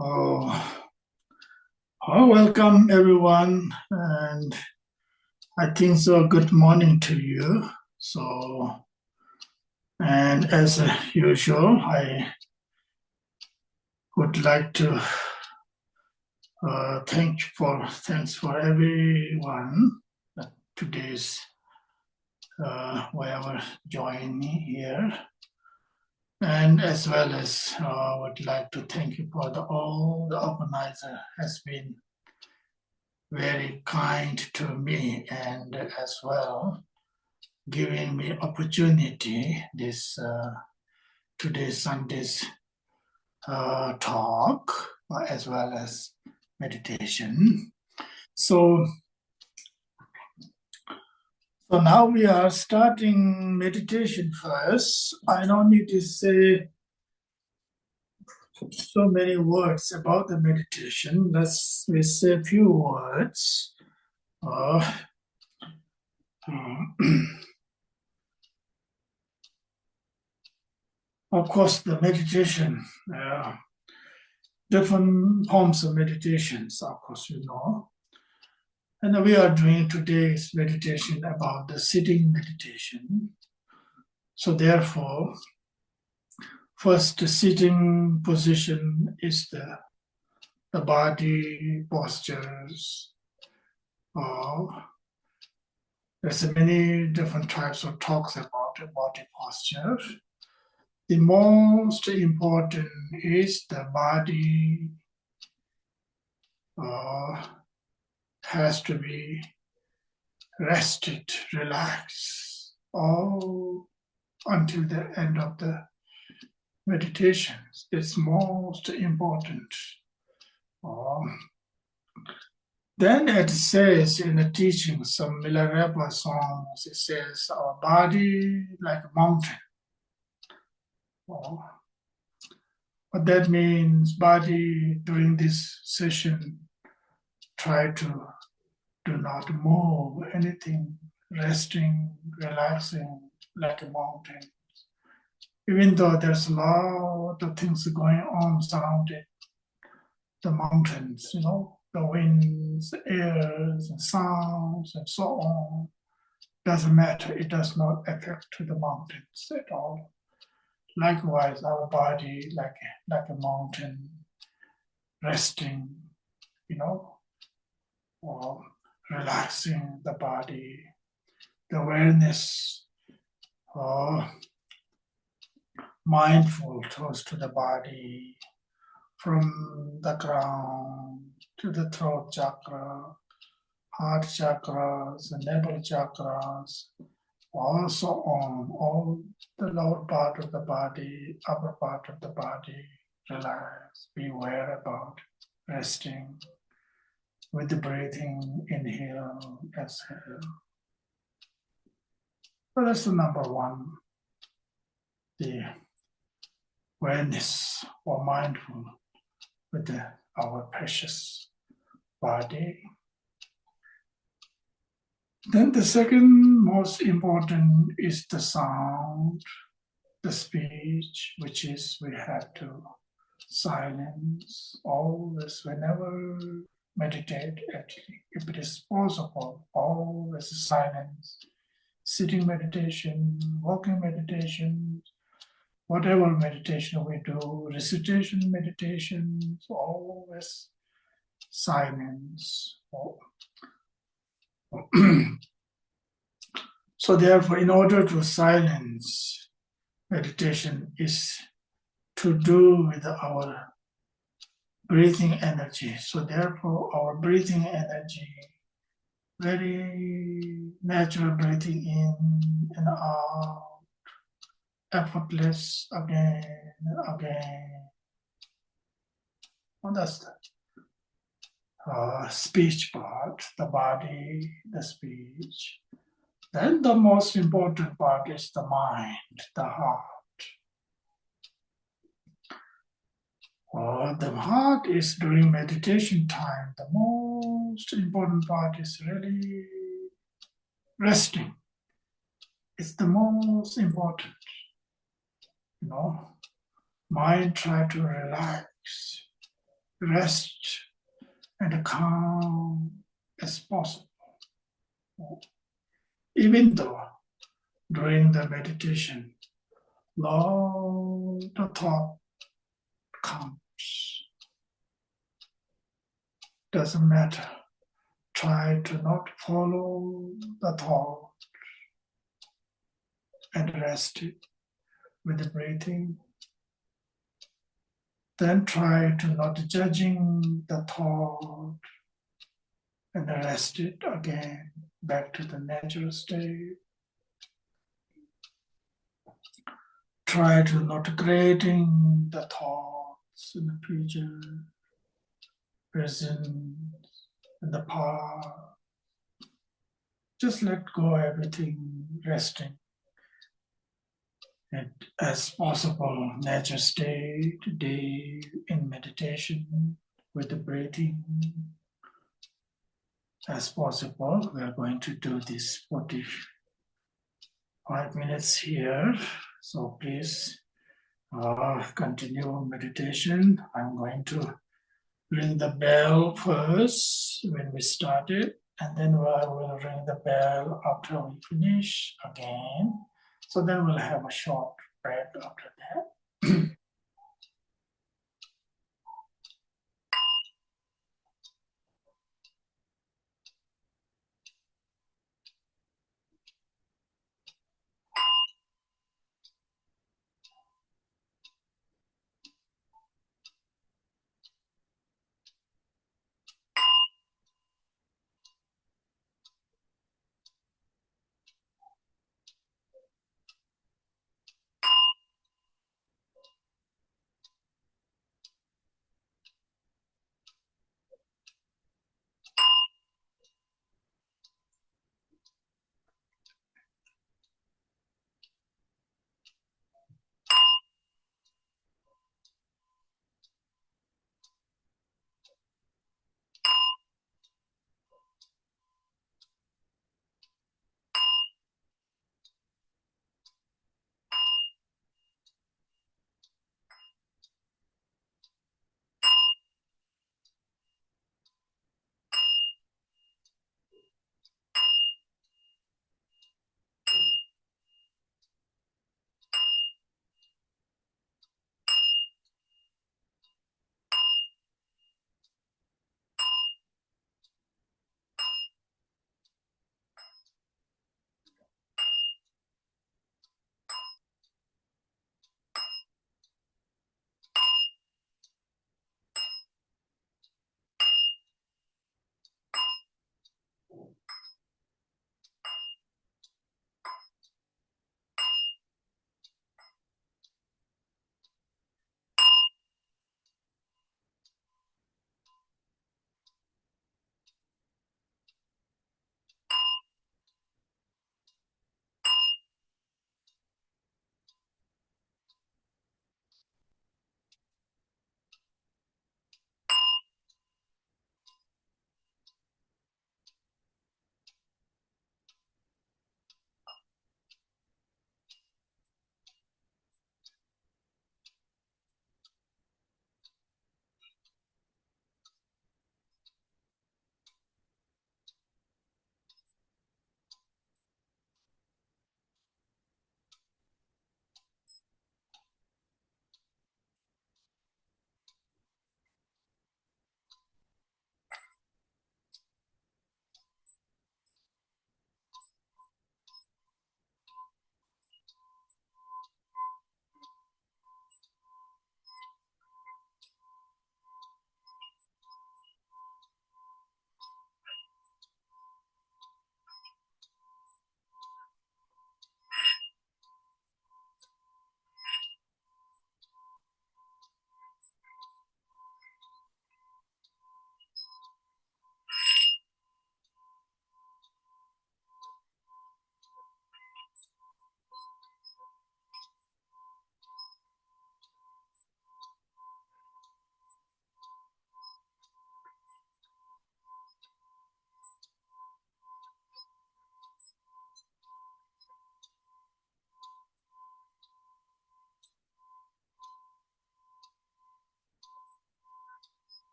Oh, welcome everyone, and I think so. Good morning to you. And as usual, I would like to thanks for everyone that today's whoever joined me here, and as well as would like to thank you for all the organizer has been very kind to me, and as well giving me opportunity this today's Sunday's talk as well as meditation. So, so now we are starting meditation first. I don't need to say so many words about the meditation. We say a few words. Uh, of course, the meditation, different forms of meditations, of course, you know. And we are doing today's meditation about the sitting meditation. So therefore, first the sitting position is the body postures. There's many different types of talks about the body posture. The most important is the body has to be rested, relaxed, all until the end of the meditation. It's most important. Then it says in the teaching, some Milarepa songs, it says our body like a mountain. What that means, body during this session, try to do not move anything, resting, relaxing like a mountain. Even though there's a lot of things going on surrounding the mountains, you know, the winds, the airs, and sounds, and so on. Doesn't matter. It does not affect to the mountains at all. Likewise, our body, like a mountain, resting, you know, or relaxing the body, the awareness, or mindful close to the body, from the ground to the throat chakra, heart chakras, the navel chakras, also on all the lower part of the body, upper part of the body, relax, be aware about resting with the breathing, inhale, exhale. So that's the number one, the awareness or mindful with our precious body. Then the second most important is the sound, the speech, which is we have to silence always whenever meditate, actually, if it is possible, always silence. Sitting meditation, walking meditation, whatever meditation we do, recitation meditation, always silence. So therefore, in order to silence, meditation is to do with our breathing energy. So therefore, our breathing energy, very natural breathing in and out, effortless again and again. And that's the speech part, the body, the speech. Then the most important part is the mind, the heart. The heart is during meditation time, the most important part is really resting. It's the most important. You know, mind try to relax. rest and calm as possible. Even though during the meditation, lot of thought comes, doesn't matter. Try to not follow the thought and rest it with the breathing. Then try to not judging the thought and rest it again back to the natural state. Try to not creating the thoughts in the future, present, in the past. Just let go everything, resting. And as possible, natural state, day in meditation with the breathing. As possible, we are going to do this 45 minutes here. So please continue meditation. I'm going to ring the bell first when we started, and then I will ring the bell after we finish again. So then we'll have a short break after that.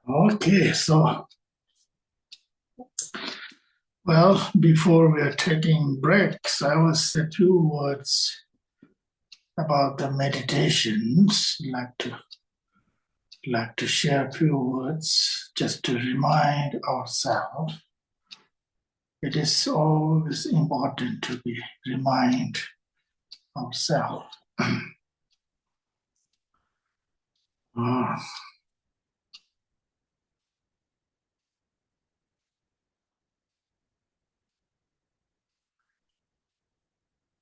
Okay, so well, before we are taking breaks, I will say a few words about the meditations. Like to share a few words just to remind ourselves. It is always important to be remind ourselves. Uh,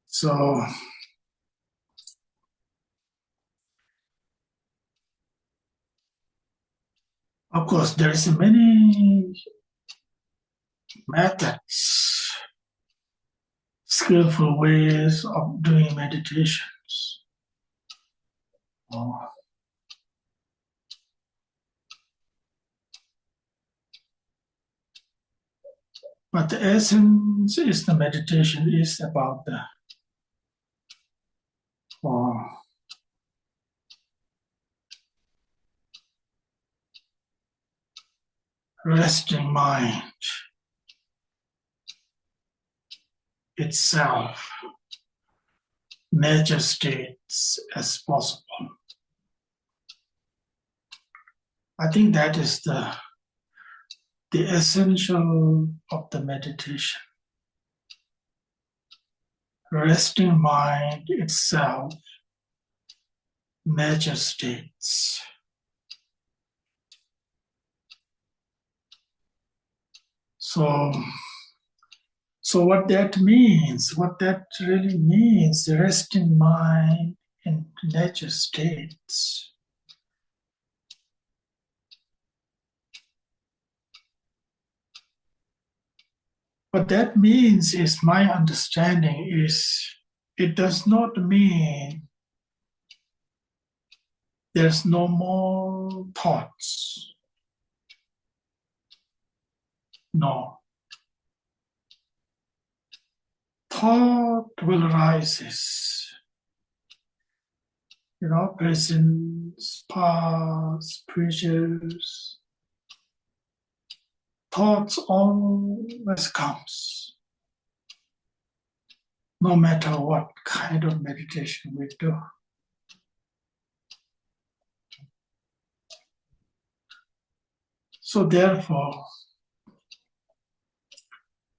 so, of course, there's many methods, skillful ways of doing meditations. Uh, But the essence is the meditation is about the uh, resting mind itself, nature states as possible. I think that is the essential of the meditation. Resting mind itself, nature states. So, so what that really means, resting mind in nature states. What that means is my understanding is it does not mean there's no more thoughts. No. Thought will rise. Presence, past, futures. Thoughts always comes, no matter what kind of meditation we do. So therefore,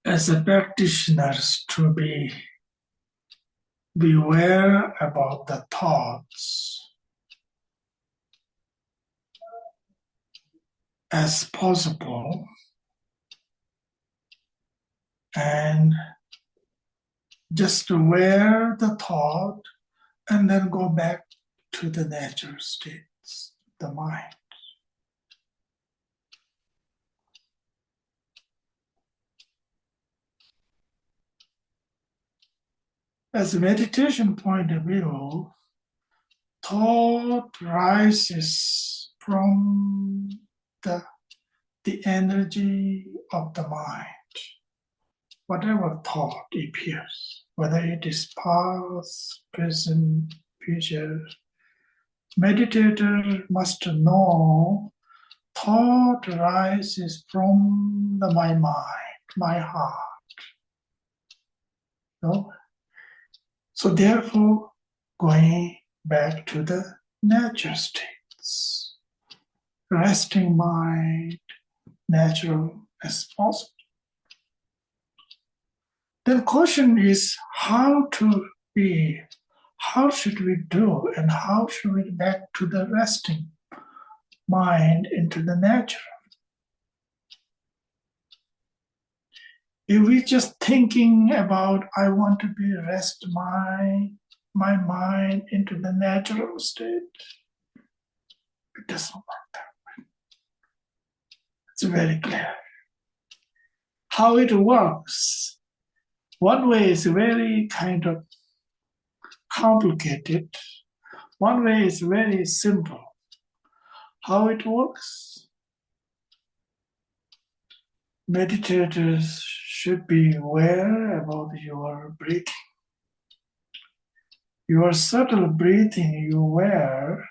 as a practitioners to be beware about the thoughts as possible and just aware the thought and then go back to the natural states, the mind. As a meditation point of view, thought rises from the energy of the mind. Whatever thought appears, whether it is past, present, future, meditator must know thought rises from my mind, my heart. No? So therefore, going back to the nature states, resting mind, natural as possible. The question is how to be? How should we do? And how should we get back to the resting mind into the natural? If we just thinking about, I want to be rest my mind into the natural state, it doesn't work that way. It's very clear. How it works. One way is very kind of complicated. One way is very simple. How it works? Meditators should be aware about your breathing. Your subtle breathing, you aware,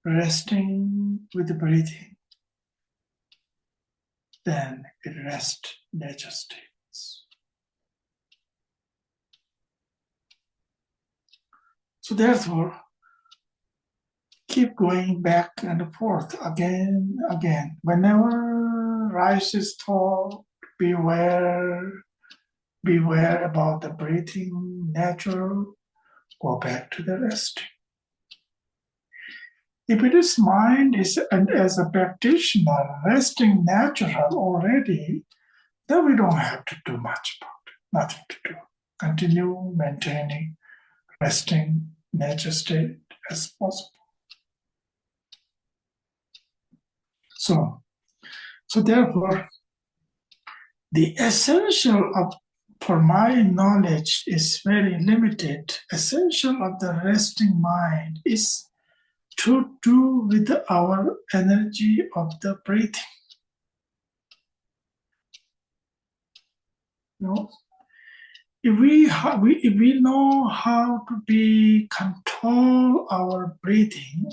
resting with the breathing. Then it rests nature states. So therefore, keep going back and forth again. Whenever rises thought, beware about the breathing, natural, go back to the resting. If it is mind is and as a practitioner resting natural already, then we don't have to do much about it. Nothing to do. Continue maintaining resting nature state as possible. So therefore, the essential of, for my knowledge, is very limited. Essential of the resting mind is to do with our energy of the breathing. You know? If we know how to control our breathing,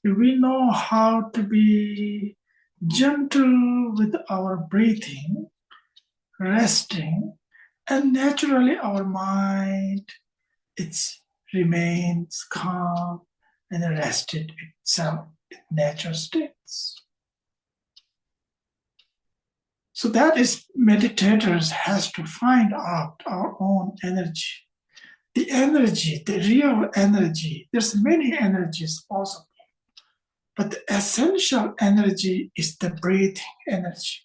if we know how to be gentle with our breathing, resting, and naturally our mind it remains calm and rested itself in natural states. So that is meditators has to find out our own energy. The energy, the real energy, there's many energies possible. But the essential energy is the breathing energy.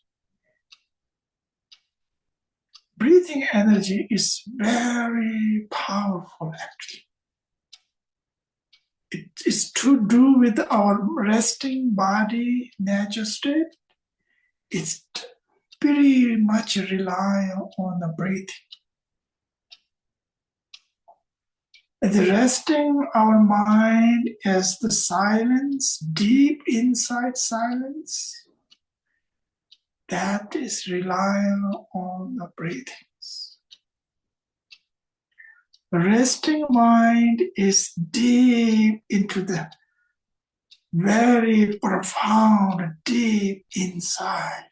Breathing energy is very powerful, actually. It is to do with our resting body nature state. It's pretty much rely on the breathing. The resting our mind as the silence, deep inside silence, that is relying on the breathings. The resting mind is deep into the very profound, deep inside.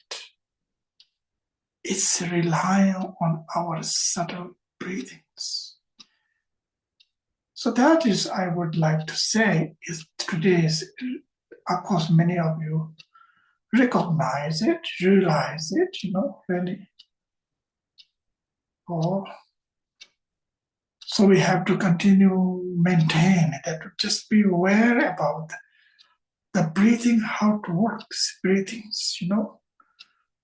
It's relying on our subtle breathings. So that is, I would like to say, is today's, of course, many of you recognize it, realize it, really. Oh, so we have to continue maintain that, just be aware about the breathing, how it works, breathings,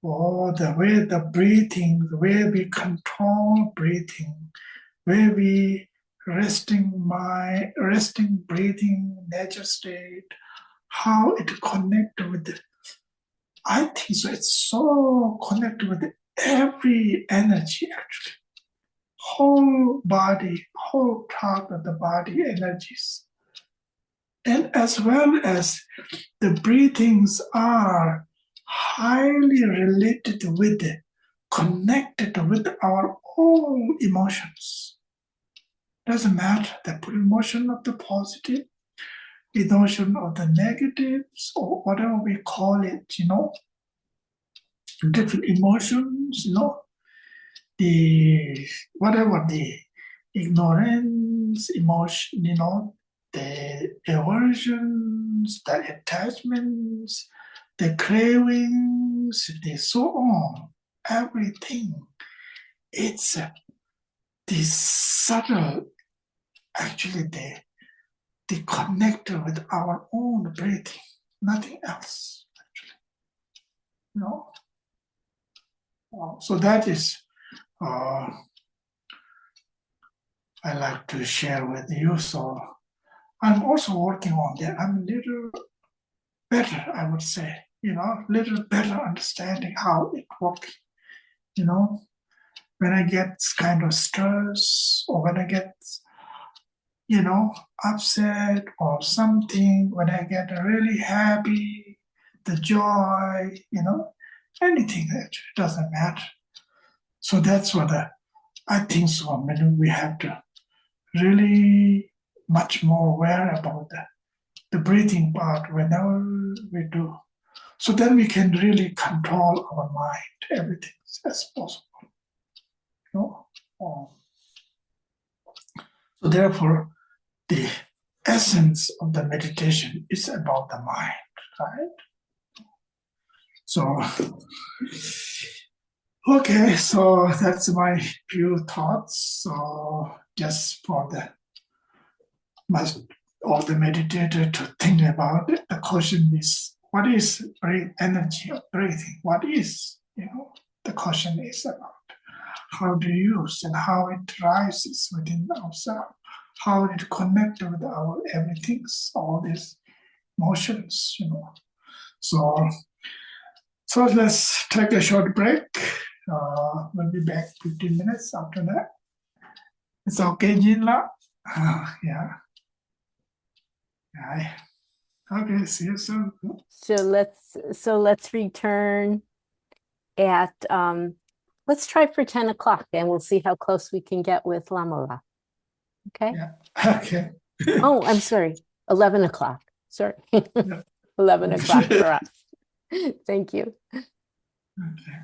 or the way the breathing, the way we control breathing, where we resting breathing nature state, how it connect with it. I think so. It's so connected with every energy actually. Whole body, whole part of the body energies. And as well as the breathings are highly related with, connected with our own emotions. Doesn't matter the emotion of the positive, emotion of the negatives, or whatever we call it, different emotions, the whatever the ignorance, emotion, the aversions, the attachments, the cravings, the so on, everything. It's the subtle, actually they connect with our own breathing, nothing else, actually. You know? So that is uh, I like to share with you. So I'm also working on that. I'm a little better, I would say, little better understanding how it works, you know, when I get kind of stress or when I get, upset or something, when I get really happy, the joy, anything that doesn't matter. So that's what I think so. I mean, we have to really much more aware about the breathing part whenever we do. So then we can really control our mind, everything as possible. You know? So therefore, the essence of the meditation is about the mind, right? So, okay, so that's my few thoughts. So just for must all the meditator to think about it. The question is, what is energy of breathing? What is, the question is about how to use and how it rises within ourselves, how it connects with our everything, all these motions, So, so let's take a short break. We'll be back 15 minutes after that. It's okay, Jinla? Yeah. Hi. Okay, see you soon. So let's return at let's try for 10 o'clock and we'll see how close we can get with Lama. Okay. Yeah. Okay. Oh, I'm sorry. 11 o'clock. Sorry. 11 o'clock for us. Thank you. Okay.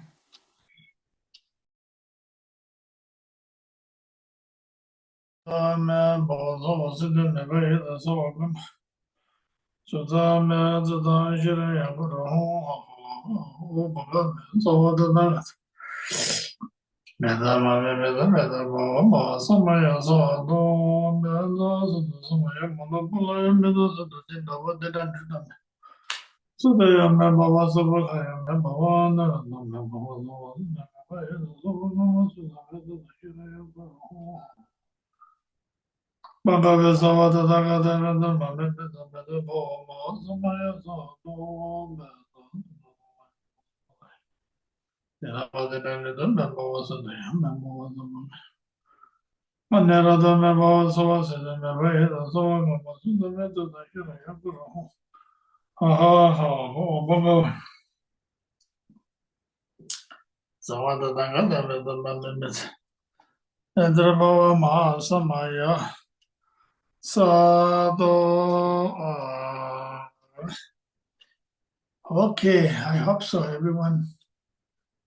Okay, I hope so. Everyone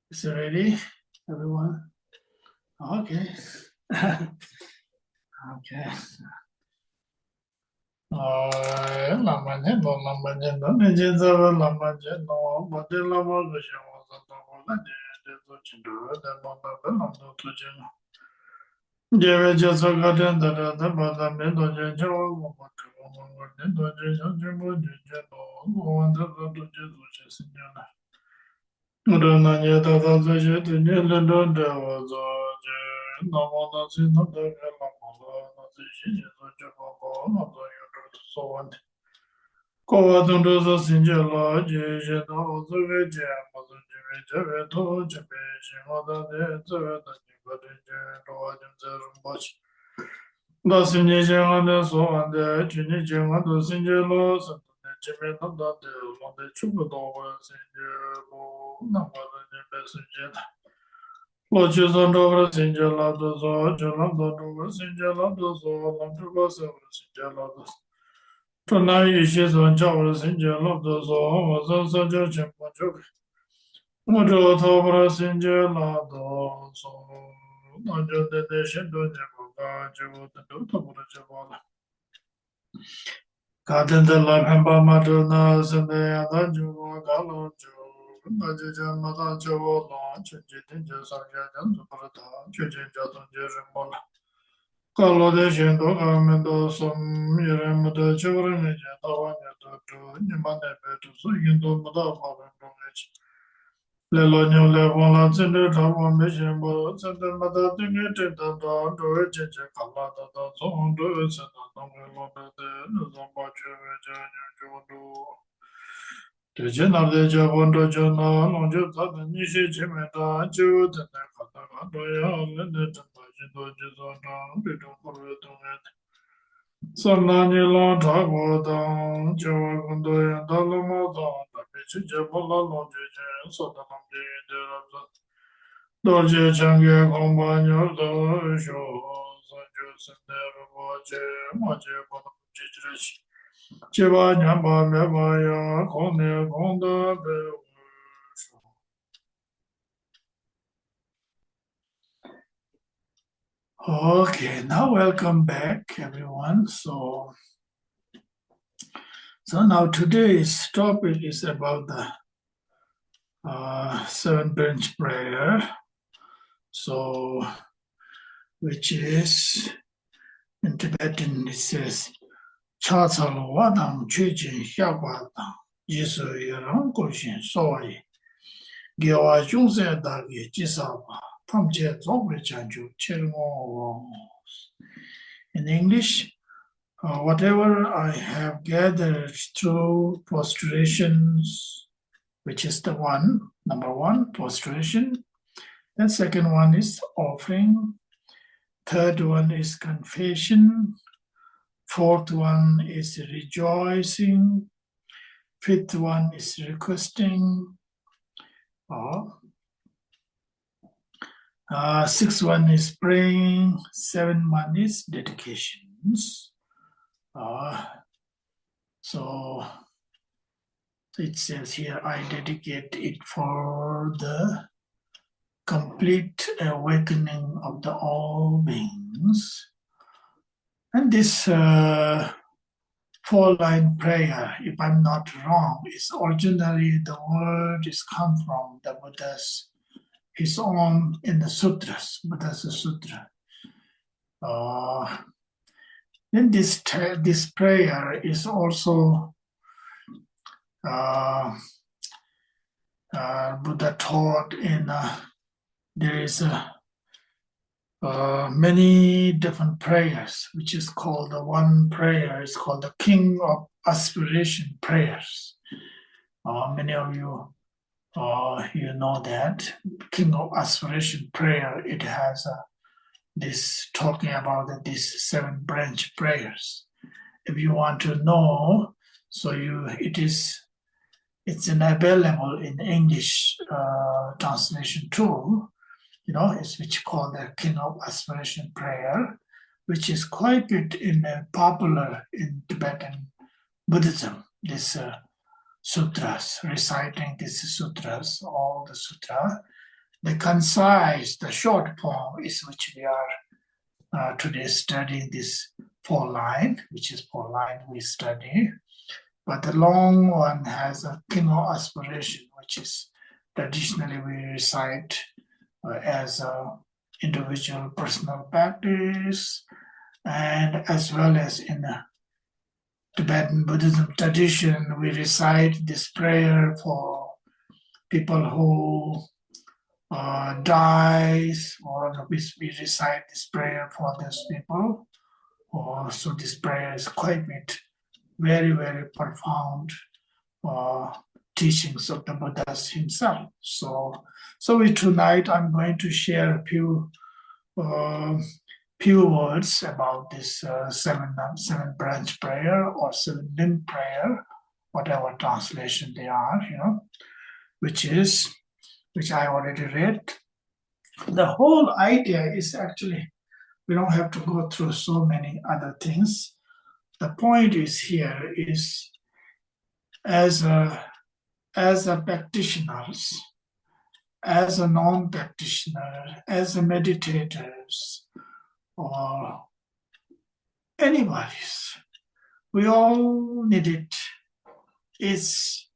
is ready. Everyone. Okay. Okay. Le lo nyo le bon la zin de ta bon me shen bo zin de ma da ding ge de da da do e chen chen ka la da da zo on do e se da dong ge lo de de ne zo ba che we je nyo jo do de je na de je bon do jo na long jo ta de ni shi che me da ju de ne ka da ga do ya le de de ba je do je zo da de do ko le do ne san na ni la ta go da jo wa gun do ya da lo mo da da me chi je bo la lo je je so da nam je de la za dorje change gomba nyo do sho san ju sen de bo je ma je bo na je je chi che ba nyam ba me ba ya kong ne kong da be sho. Okay, now welcome back everyone. So now today's topic is about the seven branch prayer. So, which is in Tibetan, it says, Chatsalo Wadam Chujin Xiaguadam, Yisu Yerang Goshin Soi, Gyawa Jungse Dagi Jisaba, Tamche Zobe Chanju Chelmo. In English, whatever I have gathered through prostrations, which is the one, number one, prostration. The second one is offering. Third one is confession. Fourth one is rejoicing. Fifth one is requesting. Sixth one is praying. Seventh one is dedications. So it says here, I dedicate it for the complete awakening of the all beings. And this four-line prayer, if I'm not wrong, is originally the word is come from the Buddha's his own in the sutras, Buddha's sutra. Then this prayer is also Buddha taught in there is many different prayers, which is called the one prayer is called the King of Aspiration prayers. Many of you you know that King of Aspiration prayer. It has this talking about these seven branch prayers. If you want to know, so it's available in English translation too. It's which called the King of Aspiration prayer, which is quite bit popular in Tibetan Buddhism. This sutras, reciting these sutras, all the sutra, the concise, the short form is which we are today studying this four line, which is four line we study. But the long one has a King of Aspiration, which is traditionally we recite as a individual personal practice, and as well as in the Tibetan Buddhism tradition, we recite this prayer for people who dies, or we recite this prayer for those people. So this prayer is quite very, very profound teachings of the Buddha himself. So tonight I'm going to share a few words about this seven branch prayer or seven limb prayer, whatever translation they are, which I already read. The whole idea is actually we don't have to go through so many other things. The point is here is as a practitioners, as a non-practitioner, as a meditators, or anybody's, we all need it. It's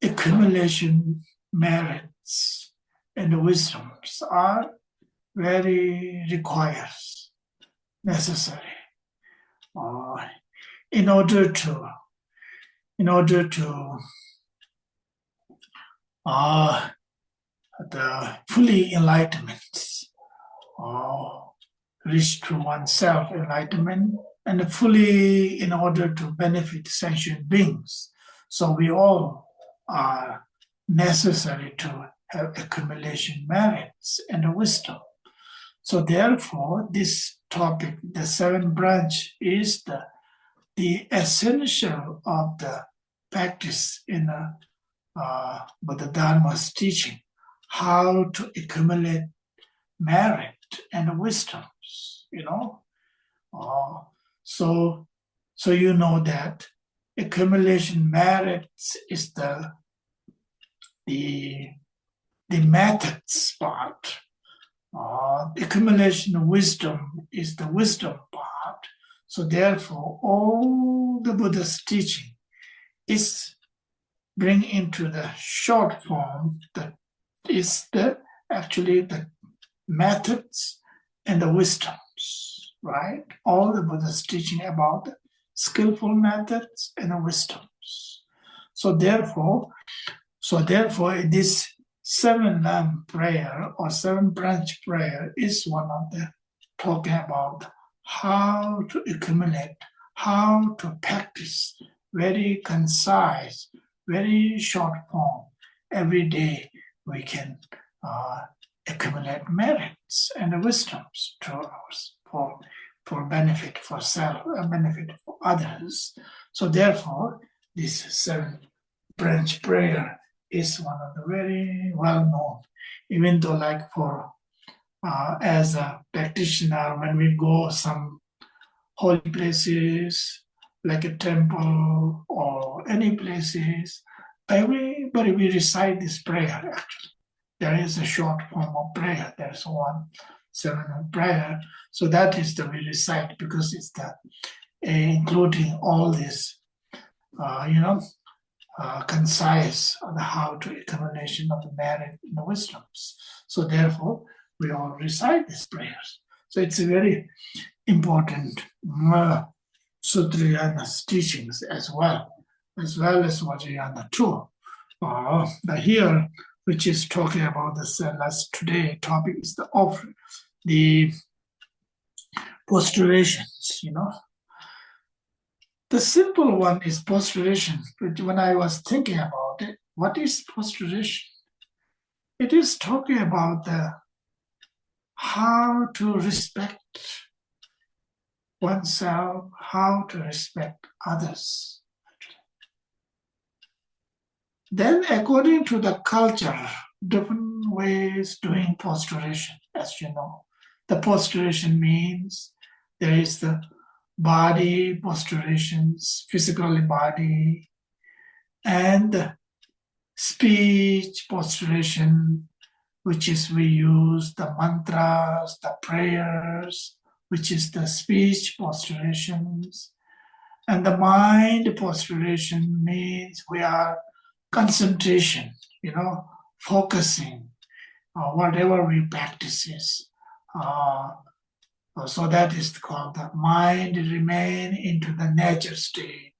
accumulation merits and wisdoms are very requires, necessary, uh, in order to uh, the fully enlightenment, uh, reach to oneself enlightenment, and fully in order to benefit sentient beings. So we all are necessary to have accumulation merits and wisdom. So therefore, this topic, the seven branch, is the essential of the practice in Buddha Dharma's teaching, how to accumulate merit and wisdoms, Uh, so, so you know that accumulation merits is the methods part. Accumulation of wisdom is the wisdom part. So therefore, all the Buddha's teaching is bring into the short form that is actually the methods and the wisdoms, right? All the Buddha's teaching about the skillful methods and the wisdoms. So therefore, this seven lamp prayer or seven branch prayer is one of the talking about how to accumulate, how to practice very concise, very short form. Every day we can accumulate merits and wisdoms to us for benefit for self and benefit for others. So therefore, this seven branch prayer is one of the very well known, even though like for as a practitioner, when we go some holy places like a temple or any places, everybody we recite this prayer actually. There is a short form of prayer. There's one seven of prayer. So that is the we recite because it's the including all this, concise on how to accumulation of the merit and the wisdoms. So therefore, we all recite these prayers. So it's a very important Sutrayana's teachings as well as Vajrayana too. But here, which is talking about the last today topic is the offering, the posturations, The simple one is posturation, but when I was thinking about it, what is posturation? It is talking about how to respect oneself, how to respect others. Then, according to the culture, different ways doing posturation, as you know. The posturation means there is the body posturations, physical body, and speech posturation, which is we use the mantras, the prayers, which is the speech posturations. And the mind posturation means we are concentration, focusing, whatever we practices. So that is called the mind remain into the nature state.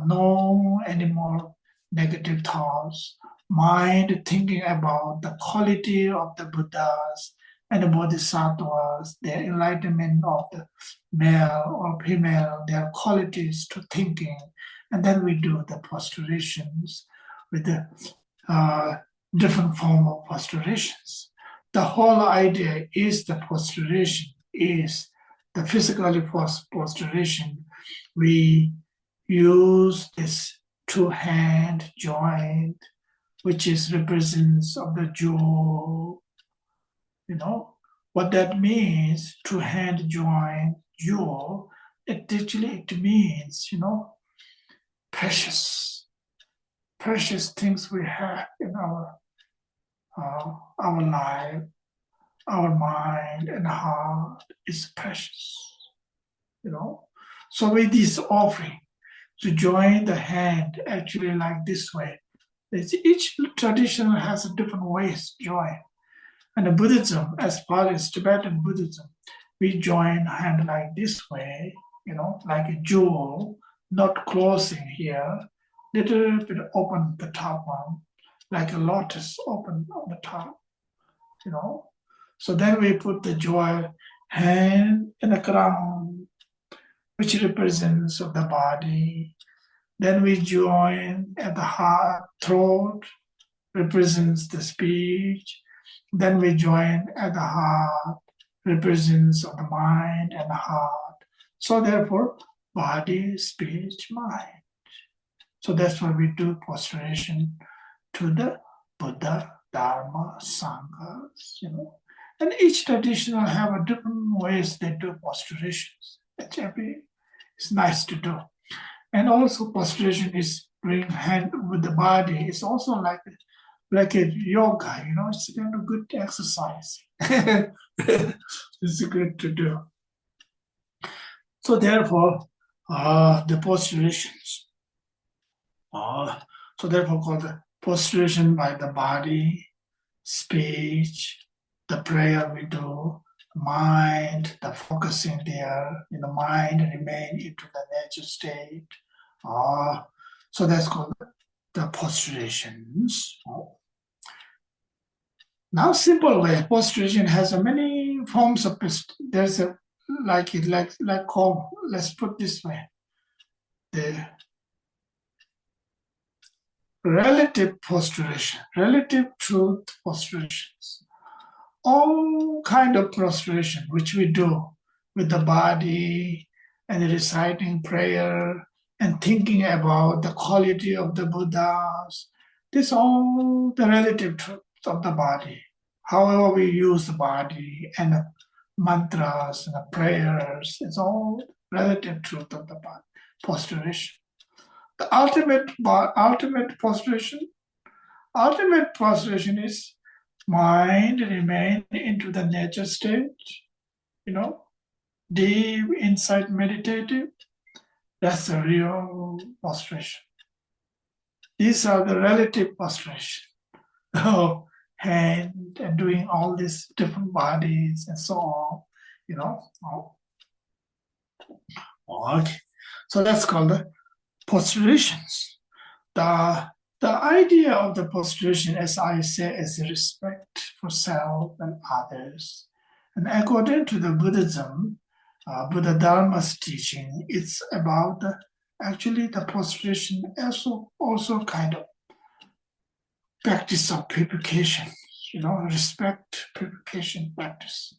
No anymore negative thoughts. Mind thinking about the quality of the Buddhas and the Bodhisattvas, their enlightenment of the male or female, their qualities to thinking. And then we do the posturations with the different form of posturations. The whole idea is the posturation is the physical posturation. We use this two-hand joint, which is represents of the jewel. What that means, two-hand joint, jewel, it means, precious things we have in our life, our mind and heart is precious, So with this offering, to join the hand actually like this way, Each tradition has a different ways to join. And the Buddhism, as far as Tibetan Buddhism, we join hand like this way, like a jewel, not closing here, little bit open the top one, like a lotus open on the top. So then we put the jewel hand in the ground, which represents of the body. Then we join at the heart, throat, represents the speech. Then we join at the heart, represents of the mind and the heart. So therefore, body, speech, mind. So that's why we do prostration to the Buddha, Dharma, Sanghas. And each tradition will have a different ways they do prostrations. It's nice to do. And also prostration is doing hand with the body. It's also like a yoga, it's kind of good exercise. It's good to do. So therefore, the prostrations, so therefore called the prostration by the body, speech, the prayer we do, mind, the focusing there in the mind remain into the nature state. So that's called the prostrations. Now, simple way, prostration has many forms of. There's a call. Let's put this way: the relative prostration, relative truth prostrations, all kind of prostration which we do with the body and reciting prayer and thinking about the quality of the Buddhas. This all the relative truth of the body. However we use the body and the mantras and the prayers, it's all relative truth of the body, prostration. The ultimate prostration is mind remain into the nature state, deep insight meditative. That's the real prostration. These are the relative prostration. Hand and doing all these different bodies and so on. Okay. So that's called the prostrations. The idea of the prostration, as I say, is respect for self and others. And according to the Buddhism, Buddha Dharma's teaching, it's about actually the prostration also kind of practice of purification, respect, purification practice.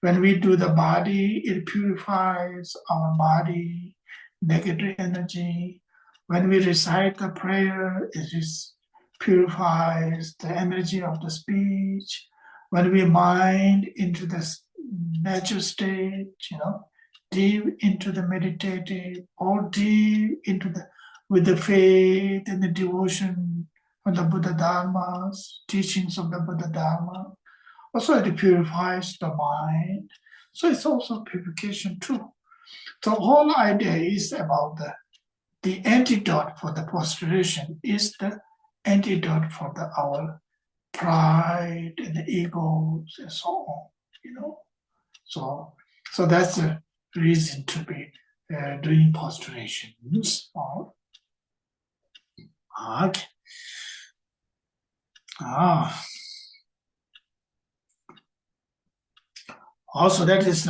When we do the body, it purifies our body, negative energy. When we recite the prayer, it purifies the energy of the speech. When we mind into the natural state, deep into the meditative, or deep into with the faith and the devotion of the Buddha Dharmas, teachings of the Buddha Dharma. Also, it purifies the mind. So it's also purification too. The whole idea is about the antidote for the prostration is the antidote for our pride and the egos and so on. So that's the reason to be doing prostrations. Okay. Also, that is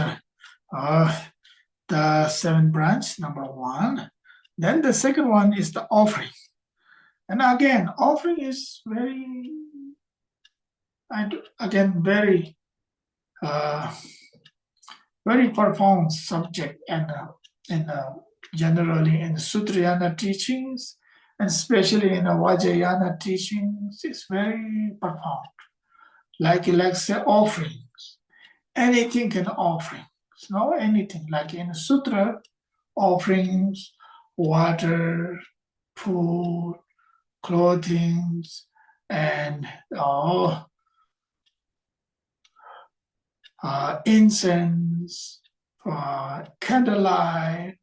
the seventh branch, number one. Then the second one is the offering. And again, offering is very very profound subject, and generally in Sutrayana teachings, and especially in the Vajrayana teachings, it's very profound. Like say offerings, anything can offerings. Anything like in Sutra, offerings, water, food, clothing, and incense, candlelight,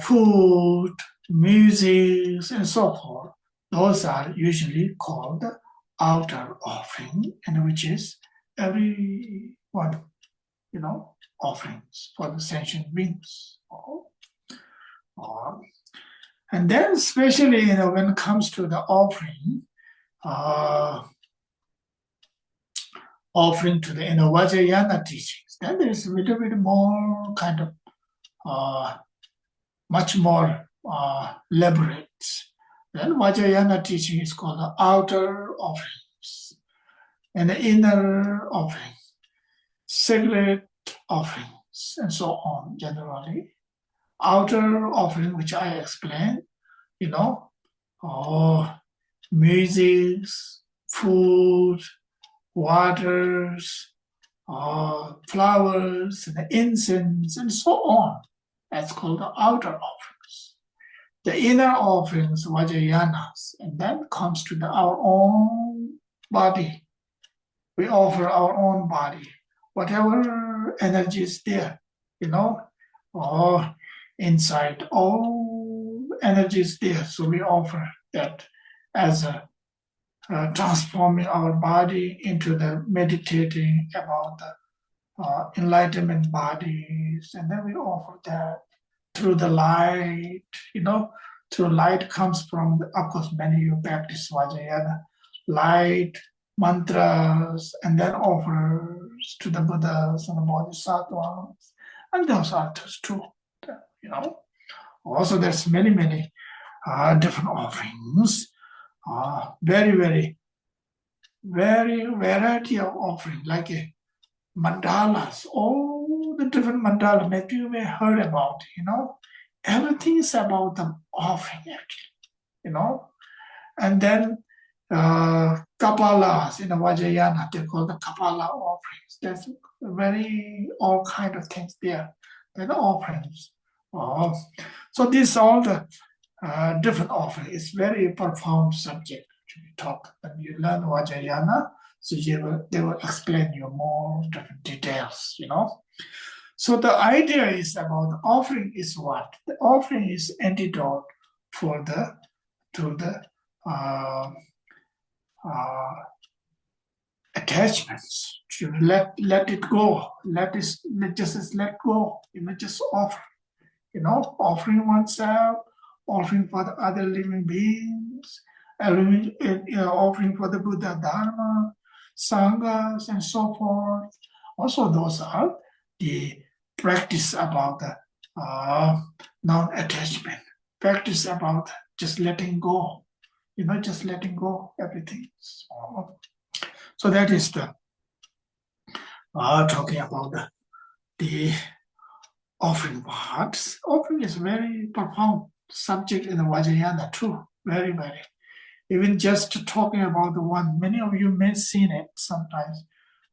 food, music, and so forth. Those are usually called outer offering, and which is every one, offerings for the sentient beings. Or- and then, especially, when it comes to the offering to the Vajrayana teachings, then there's a little bit more kind of much more elaborate. Then Vajrayana teaching is called the outer offerings and the inner offering, sacred offerings, and so on generally. Outer offering, which I explained, music, food, waters, flowers, and incense, and so on. That's called the outer offerings. The inner offerings, Vajrayanas, and then comes to our own body. We offer our own body, whatever energy is there, or inside, all energy is there. So we offer that as a transforming our body into the meditating about the enlightenment bodies, and then we offer that through the light, through light comes from, of course, many you practice Vajrayana, light, mantras, and then offers to the Buddhas and the Bodhisattvas, and those others too, Also, there's many different offerings, very, very variety of offering, like a mandalas, all the different mandalas, maybe you may heard about, everything is about the offering actually, and then kapalas in the Vajrayana, they call the kapala offerings. There's very all kind of things there. They're the offerings. So these all the different offerings. It's very profound subject to be taught. When you learn Vajrayana, so they will explain you more different details, So the idea is about the offering is what? The offering is antidote to the attachments. To let it go. Let let go. Just offer. Offering oneself, offering for the other living beings, offering for the Buddha Dharma, Sanghas, and so forth. Also, those are the practice about the non-attachment, practice about just letting go, just letting go everything. So that is the talking about the offering parts. Offering is very profound subject in the Vajrayana too. Very, very. Even just talking about the one, many of you may have seen it sometimes.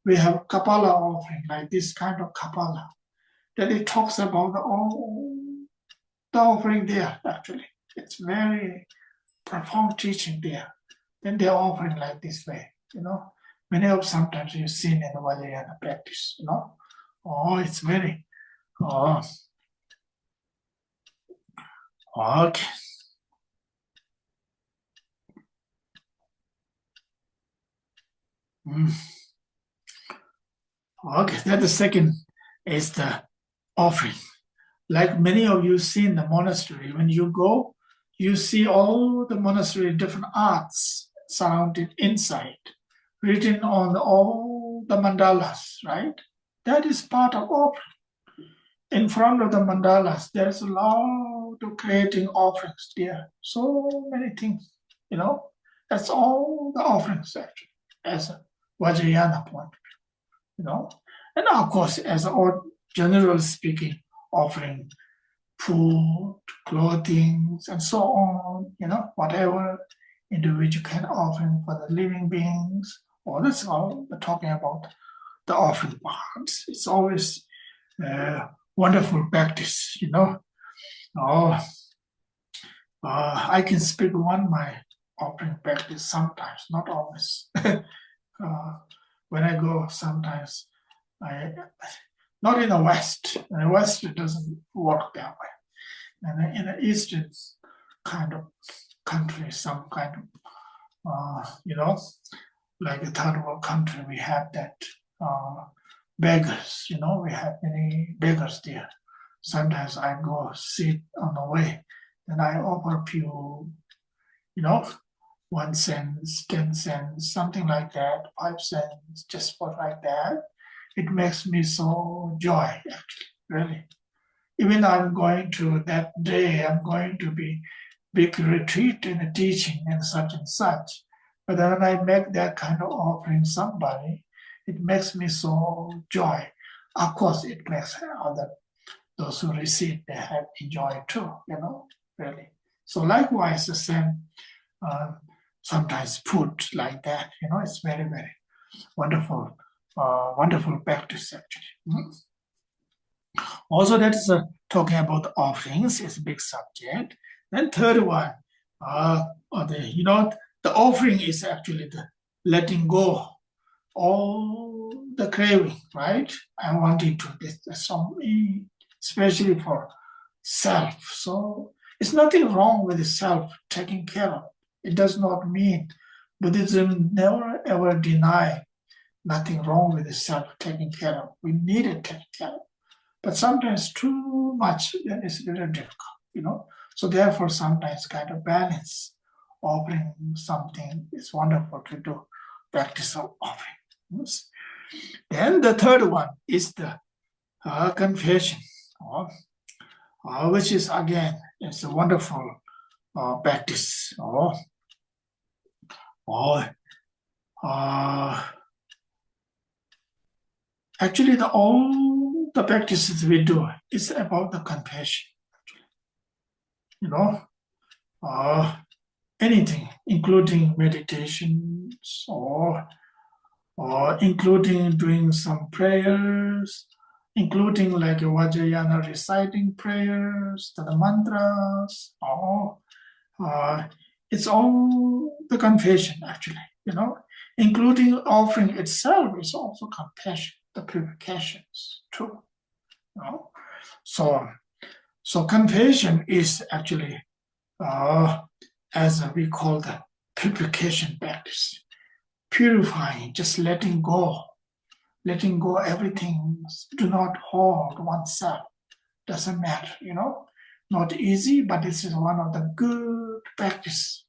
We have Kapala offering, like this kind of Kapala, that it talks about the offering there, actually. It's very profound teaching there. Then they're offering like this way, Many of sometimes you've seen in the Vajrayana practice, it's very, okay. Okay, then the second is the offering. Like many of you see in the monastery, when you go, you see all the monastery different arts surrounded inside, written on all the mandalas, right? That is part of offering. In front of the mandalas, there's a lot of creating offerings there. So many things, That's all the offerings actually, as a Vajrayana point, And of course, as all general speaking, offering food, clothing, and so on, whatever individual can offering for the living beings. All that's all we're talking about the offering parts. It's always wonderful practice, Oh, I can speak one my offering practice sometimes, not always. When I go, sometimes not in the West. In the West, it doesn't work that way. And in the East, kind of country, some kind of, like a third world country, we have that beggars, we have many beggars there. Sometimes I go sit on the way and I offer few, 1 cent, 10 cents, something like that, 5 cents, just for like that. It makes me so joy, actually, really. Even I'm going to that day, I'm going to be big retreat in teaching and such. But when I make that kind of offering somebody, it makes me so joy. Of course, it makes other those who receive they have enjoy too, really. So likewise, the same. Uh, sometimes food like that, it's very very wonderful, wonderful practice actually. Also, that is talking about the offerings is a big subject. Then third one, the offering is actually the letting go all the craving, right? I wanted to get some, especially for self. So it's nothing wrong with the self taking care of. It does not mean Buddhism never ever deny nothing wrong with the self taking care of. We need it taken care of. But sometimes too much then is very difficult. So therefore sometimes kind of balance, offering something is wonderful to do, practice of offering. Yes. Then the third one is the confession, which is again, it's a wonderful practice. Actually, all the practices we do is about the compassion. Anything, including meditations or including doing some prayers, including like Vajrayana reciting prayers, the mantras, or it's all the confession actually, including offering itself is also compassion, the purifications too. So confession is actually as we call the purification practice, purifying, just letting go everything. Do not hold oneself. Doesn't matter. Not easy, but this is one of the good practice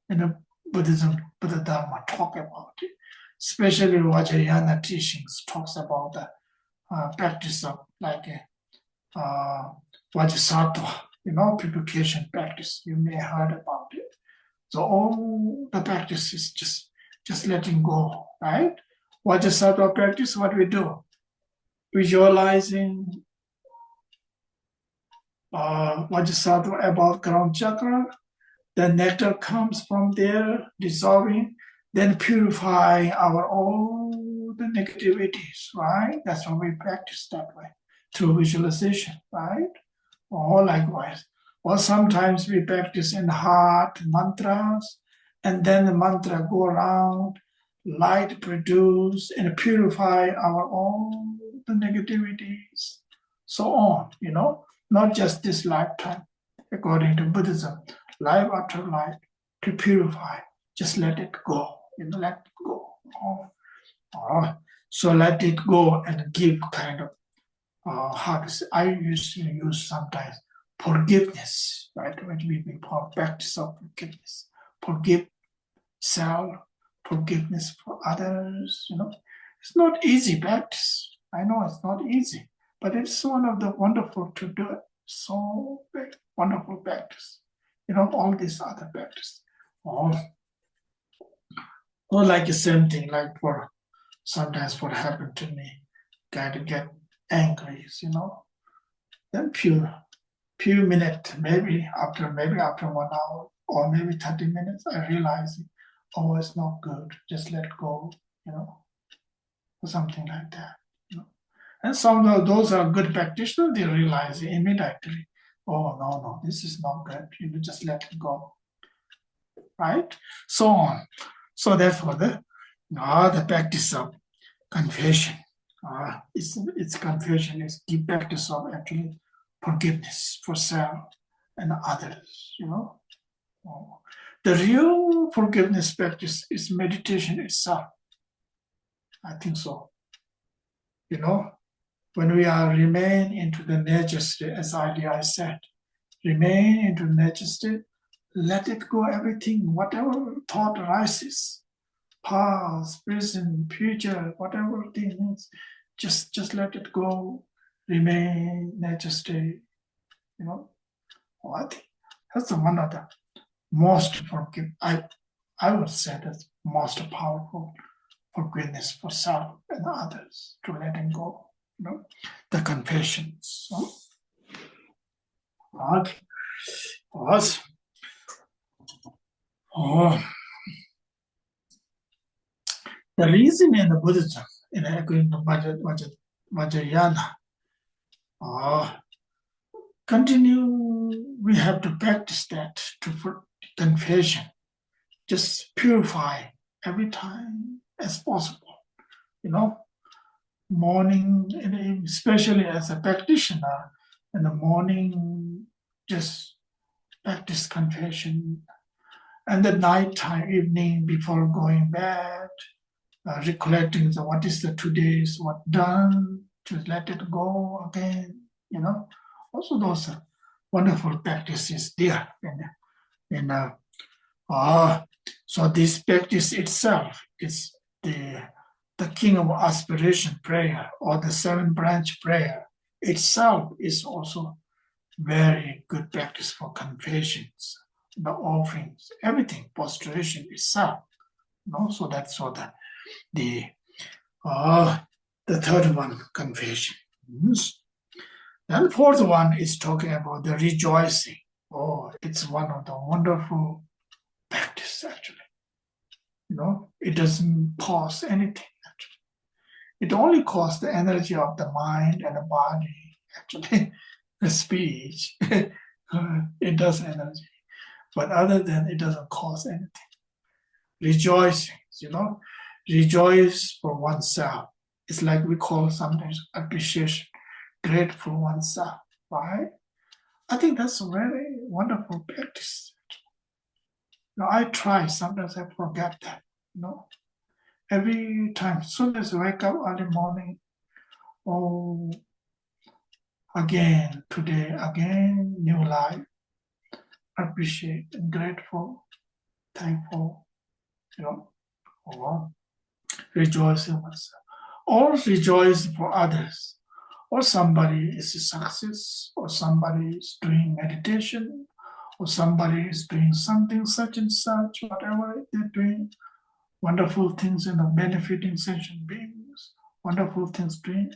in the Buddhism, Buddha Dharma talk about it. Especially Vajrayana teachings talks about the practice of like Vajrasattva, purification practice. You may have heard about it. So all the practice is just letting go, right? Vajrasattva practice, what we do? Visualizing Vajrasattva about crown chakra, the nectar comes from there, dissolving, then purify our all the negativities, right? That's what we practice that way, through visualization, right? Or likewise. Or sometimes we practice in heart mantras, and then the mantra go around, light produce and purify our all the negativities, so on, not just this lifetime, according to Buddhism, life after life, to purify, just let it go, let it go. So let it go and give kind of how to say, I used to use sometimes forgiveness, right? When we practice of forgiveness, forgive self, forgiveness for others. It's not easy practice. I know it's not easy, but it's one of the wonderful to do it. So wonderful practice. All these other practice. Or like the same thing, like for sometimes what happened to me, kind of get angry, then few minutes, maybe after 1 hour or maybe 30 minutes, I realize, oh, it's not good. Just let go, or something like that. And some of those are good practitioners, they realize immediately, oh, no, this is not good. Just let it go, right? So on. So therefore, the practice of confession, its confession is the practice of actually forgiveness for self, and others, The real forgiveness practice is meditation itself. I think so. When we are remain into the nature state, as I said, remain into nature state, let it go, everything, whatever thought arises, past, present, future, whatever thing is, just let it go, remain nature state, I think that's one of the most I would say that's most powerful forgiveness for self and others, to letting go, the confessions. Okay. Awesome. Oh, the reason in the Buddhism, according to Vajrayana, we have to practice that for confession, just purify every time as possible. Morning, and especially as a practitioner, in the morning, just practice confession. And the nighttime, evening, before going bed, recollecting what is the today's what done, to let it go again, Also those are wonderful practices there. So this practice itself is the king of aspiration prayer, or the seven branch prayer itself is also very good practice for confessions, the offerings, everything, prostration itself. So that's what the third one, confession. And fourth one is talking about the rejoicing. Oh, it's one of the wonderful practice actually. It doesn't cost anything actually. It only costs the energy of the mind and the body actually. The speech, it does energy, but other than it doesn't cost anything. Rejoicing, rejoice for oneself. It's like we call sometimes appreciation, grateful oneself, right? I think that's a very wonderful practice. I try, sometimes I forget that, Every time, as soon as I wake up early morning, oh, again, today, again, new life, appreciate and grateful, thankful, or rejoice in myself, or rejoice for others, or somebody is a success, or somebody is doing meditation, or somebody is doing something such and such, whatever they're doing, wonderful things benefiting sentient beings, wonderful things doing,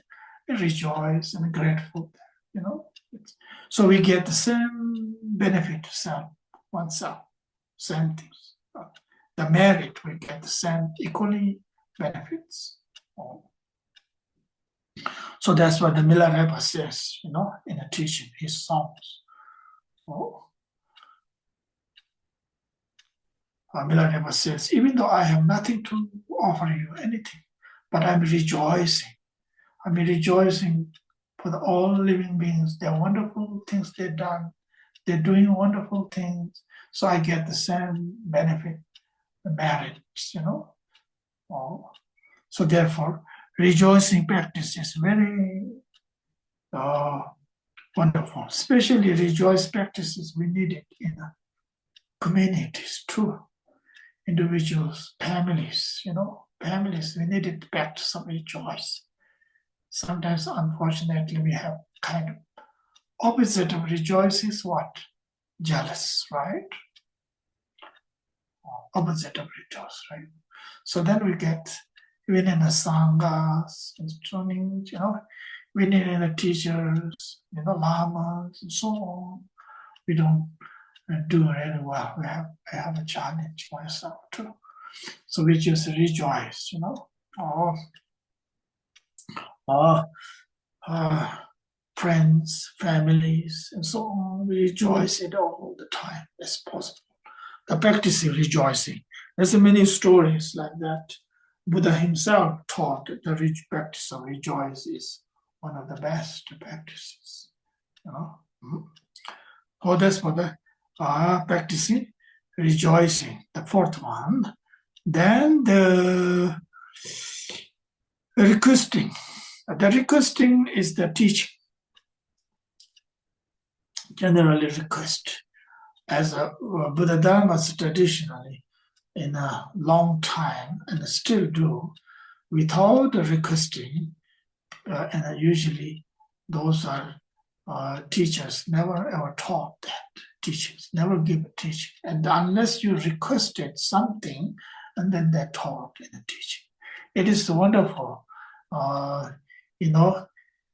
rejoice and grateful, So we get the same benefit to oneself, same things. The merit, we get the same equally benefits. So that's what the Milarepa says, in a teaching, his songs. Milarepa says, even though I have nothing to offer you, anything, but I'm rejoicing. I'm rejoicing for all living beings, their wonderful things they've done. They're doing wonderful things, so I get the same benefit, the merits, So therefore, rejoicing practice is very wonderful. Especially rejoice practices, we need it in communities too. Individuals, families, families, we need it to practice of rejoice. Sometimes, unfortunately, we have kind of opposite of rejoice is what? Jealous, right? Opposite of rejoice, right? So then we get, even in the sanghas, training, we need in the teachers, lamas, and so on. We don't do really well. I have a challenge myself too. So we just rejoice, friends, families, and so on. We rejoice it all the time as possible. The practice of rejoicing. There's many stories like that. Buddha himself taught that the practice of rejoice is one of the best practices. Oh, that's for the practicing, rejoicing. The fourth one. Then the requesting. The requesting is the teaching. Generally request. As a Buddha Dharmas traditionally in a long time and still do, without requesting, and usually those are teachers never ever taught that. Teachers never give a teaching, and unless you requested something, and then they're taught in the teaching. It is wonderful, uh, you know.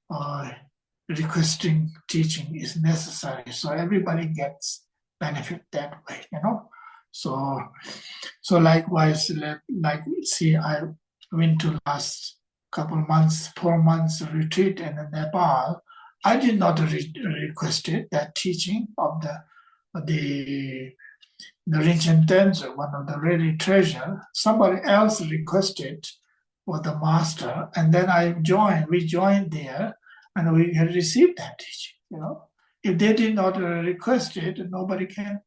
Uh, Requesting teaching is necessary, so everybody gets benefit that way. So likewise, like see, I went to last couple months, 4 months retreat in Nepal. I did not request it, that teaching of the Rinchen Tenzo, one of the really treasure. Somebody else requested for the master, and then we joined there, and we had received that teaching. If they did not request it, nobody can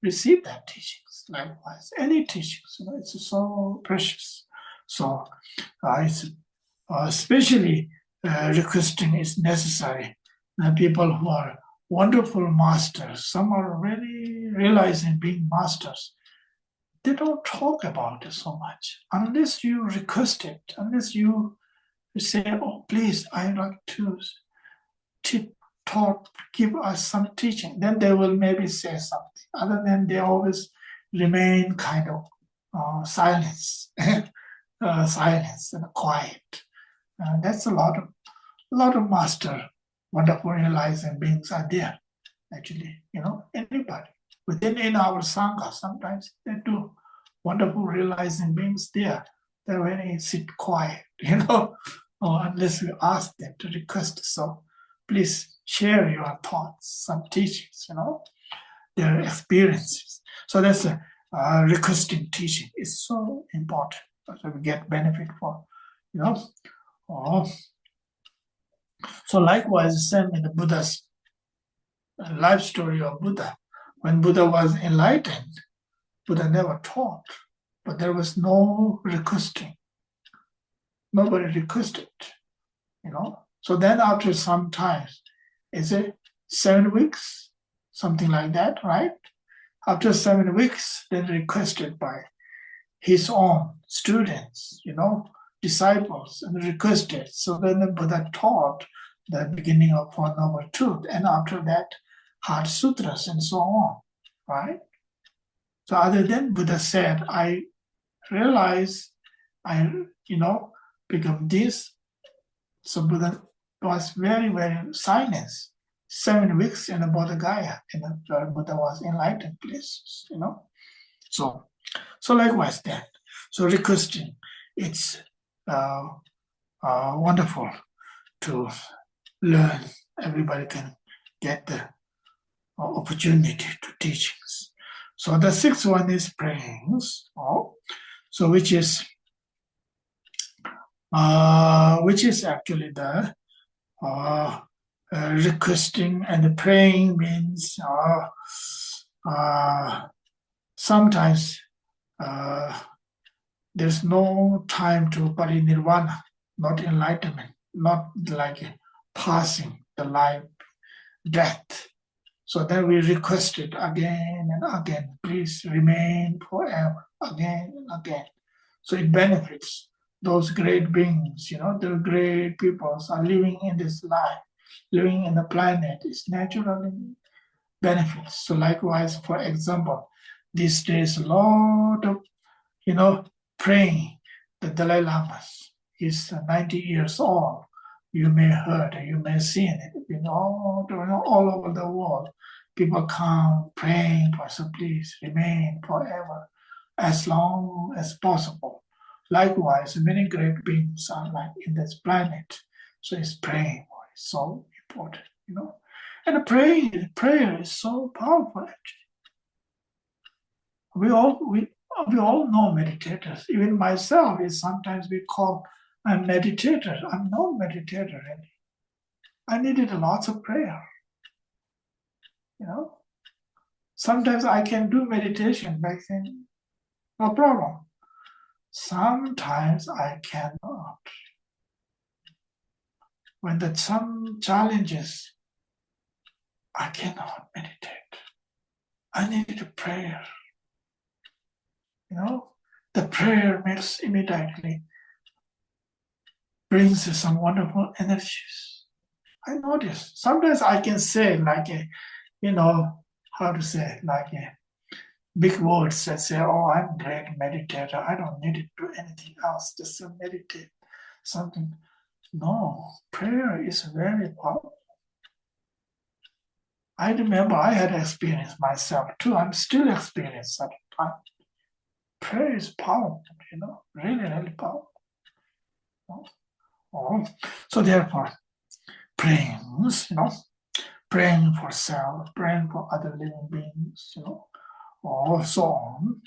receive that teachings. Likewise, any teachings, it's so precious. So it's especially requesting is necessary. People who are wonderful masters, some are really realizing being masters. They don't talk about it so much unless you request it, unless you say, "Oh, please, I'd like to give us some teaching." Then they will maybe say something. Other than they always remain kind of silence, silence and quiet. That's a lot of master, wonderful realizing beings are there. Actually, anybody within in our sangha, sometimes they do wonderful realizing beings there. They really sit quiet, or unless we ask them to request. So please share your thoughts, some teachings, their experiences. So that's a requesting teaching is so important. So we get benefit for, you know. Oh. So likewise, same in the Buddha's life story of Buddha. When Buddha was enlightened, Buddha never taught, but there was no requesting. Nobody requested, So then after some time, is it 7 weeks? Something like that, right? After 7 weeks, then requested by his own students, disciples, and requested. So then the Buddha taught the beginning of Four Noble Truth, and after that, Heart Sutras and so on, right? So other than Buddha said, I realize I, become this. So Buddha was very, very silent. 7 weeks in the Bodh Gaya, where Buddha was enlightened places, So likewise that. So requesting, it's wonderful to learn. Everybody can get the opportunity to teachings. So the sixth one is prayings. So which is actually the requesting, and the praying means sometimes there's no time to parinirvana, not enlightenment, not like passing the life, death. So then we requested again and again, please remain forever, again and again. So it benefits those great beings, the great peoples are living in this life, living in the planet. It's naturally benefits. So likewise, for example, these days a lot of praying. The Dalai Lama is 90 years old. You may heard, you may seen it, all over the world. People come praying for, so please remain forever, as long as possible. Likewise, many great beings are like in this planet. So it's praying is so important, And the prayer is so powerful actually. We all know meditators. Even myself is sometimes we call I'm meditator. I'm not meditator really. I needed lots of prayer. Sometimes I can do meditation by saying, no problem. Sometimes I cannot. When the some challenges, I cannot meditate. I need prayer. The prayer makes immediately brings some wonderful energies. I notice sometimes I can say like a, how to say, like a big words that say, oh, I'm a great meditator. I don't need to do anything else, just to meditate something. No, prayer is very powerful. I remember I had experience myself too. I'm still experiencing at the time. Prayer is powerful, really, really powerful. Oh, so therefore, praying, praying for self, praying for other living beings, or so on.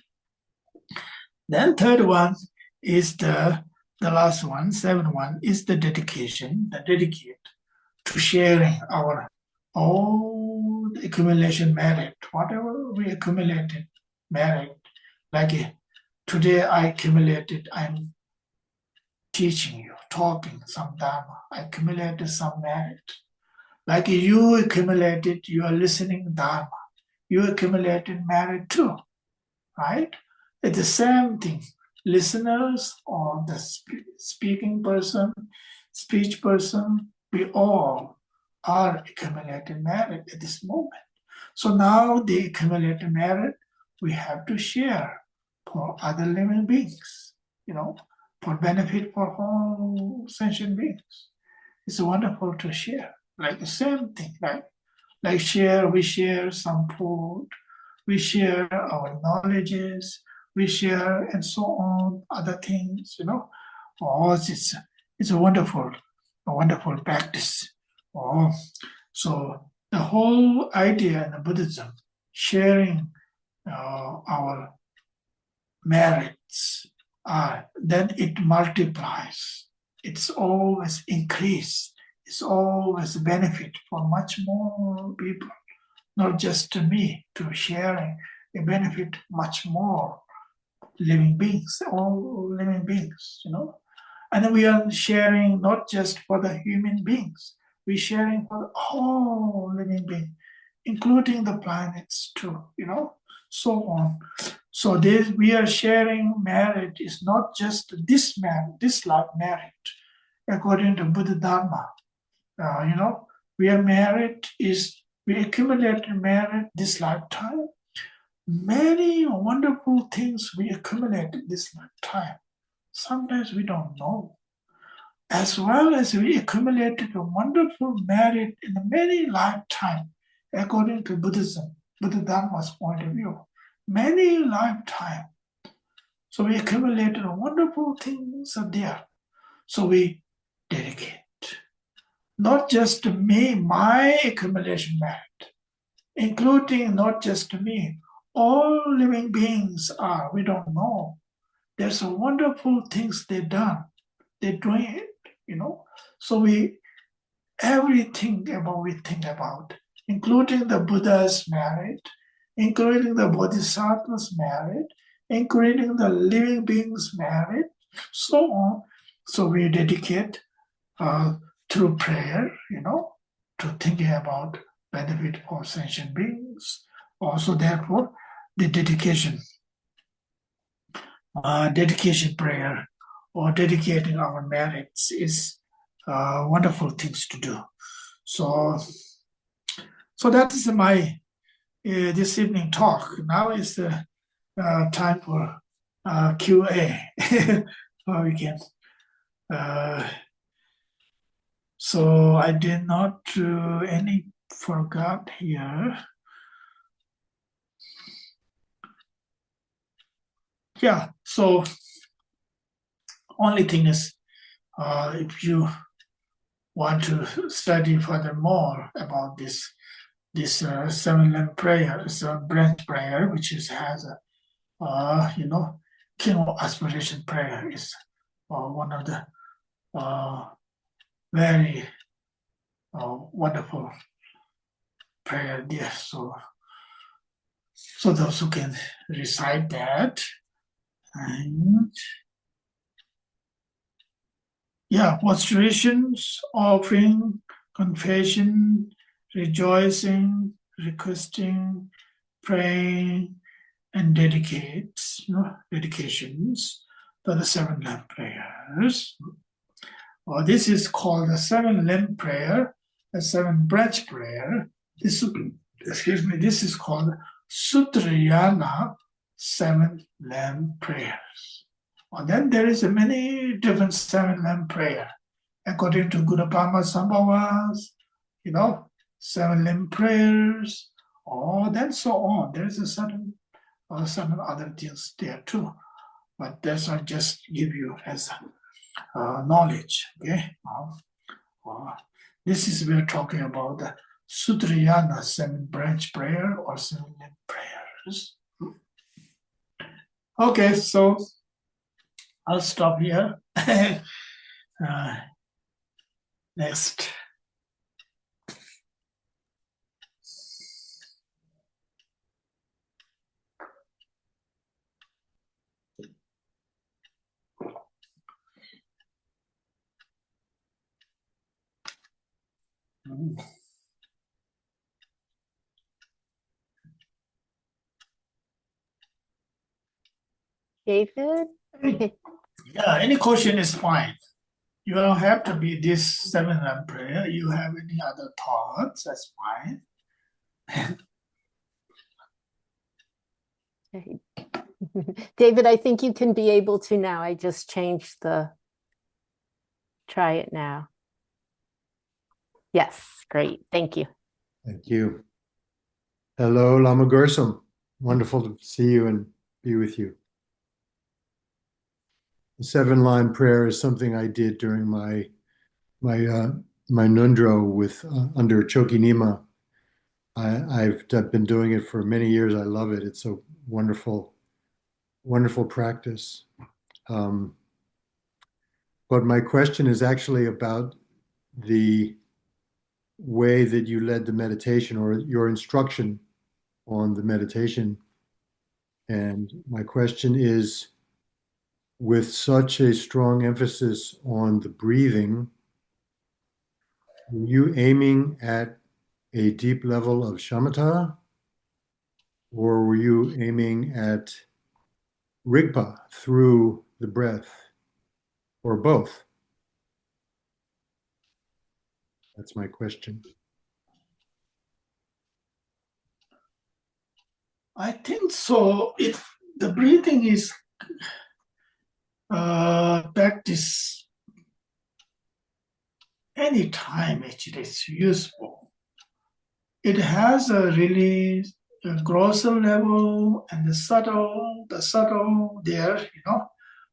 Then third one is the last one, seventh one, is the dedication, the dedicate to sharing our all the accumulation merit, whatever we accumulated merit. Like today I accumulated, I'm teaching you, talking some Dharma, I accumulated some merit. Like you accumulated, you are listening Dharma, you accumulated merit too, right? It's the same thing. Listeners or the speaking person, speech person, we all are accumulating merit at this moment. So now the accumulated merit we have to share for other living beings, for benefit for all sentient beings. It's wonderful to share. Like the same thing, right? Like we share some food, we share our knowledges, we share and so on, other things, Oh, it's a wonderful practice. Oh, so the whole idea in Buddhism, sharing our merits, then it multiplies. It's always increase. It's always benefit for much more people, not just to me, to sharing. It benefit much more living beings, all living beings, And we are sharing not just for the human beings, we're sharing for all living beings, including the planets too, so on. So we are sharing merit is not just this merit, this life merit, according to Buddha Dharma. We are merit is we accumulate merit this lifetime. Many wonderful things we accumulated this lifetime. Sometimes we don't know. As well as we accumulated a wonderful merit in many lifetimes, according to Buddhism, Buddha Dharma's point of view. Many lifetimes. So we accumulated wonderful things are there. So we dedicate. Not just me, my accumulation merit, including not just me, all living beings are, we don't know. There's a wonderful things they've done. They're doing it, So everything about we think about, including the Buddha's merit, including the Bodhisattva's merit, including the living beings' merit, so on. So we dedicate through prayer, to thinking about benefit for sentient beings. Also, therefore, the dedication prayer or dedicating our merits is wonderful things to do. So that is my this evening talk. Now is the time for QA. We can. So I did not do any forgot here. Yeah. So only thing is, if you want to study furthermore about this seven prayer, seven branch prayer, which has a king of aspiration prayer is one of the very wonderful prayer. Yes, so So those who can recite that, and yeah, prostrations, offering, confession, rejoicing, requesting, praying, and dedications to the seven lamp prayers. Or this is called the seven lamp prayer, the seven branch prayer. This, this is called Sutrayana seven lamp prayers. And then there is a many different seven lamp prayer according to Guru Brahma Sambhavas, seven limb prayers, or then so on. There is a certain some other things there too, but that's I just give you as knowledge. Okay, this is we're talking about the Sutrayana seven branch prayer or seven limb prayers. Okay, so I'll stop here. Next. David? Yeah, any question is fine. You don't have to be this seven lamp prayer. You have any other thoughts, that's fine. David, I think you can be able to now. I just changed try it now. Yes, great. Thank you. Thank you. Hello, Lama Gursam. Wonderful to see you and be with you. The seven-line prayer is something I did during my Nundro with under Choki Nima. I've been doing it for many years. I love it. It's a wonderful, wonderful practice. But my question is actually about the way that you led the meditation or your instruction on the meditation. And my question is, with such a strong emphasis on the breathing, were you aiming at a deep level of shamatha, or were you aiming at rigpa through the breath, or both? That's my question. I think so. If the breathing is practice anytime, actually, it's useful. It has a really grosser level and the subtle there,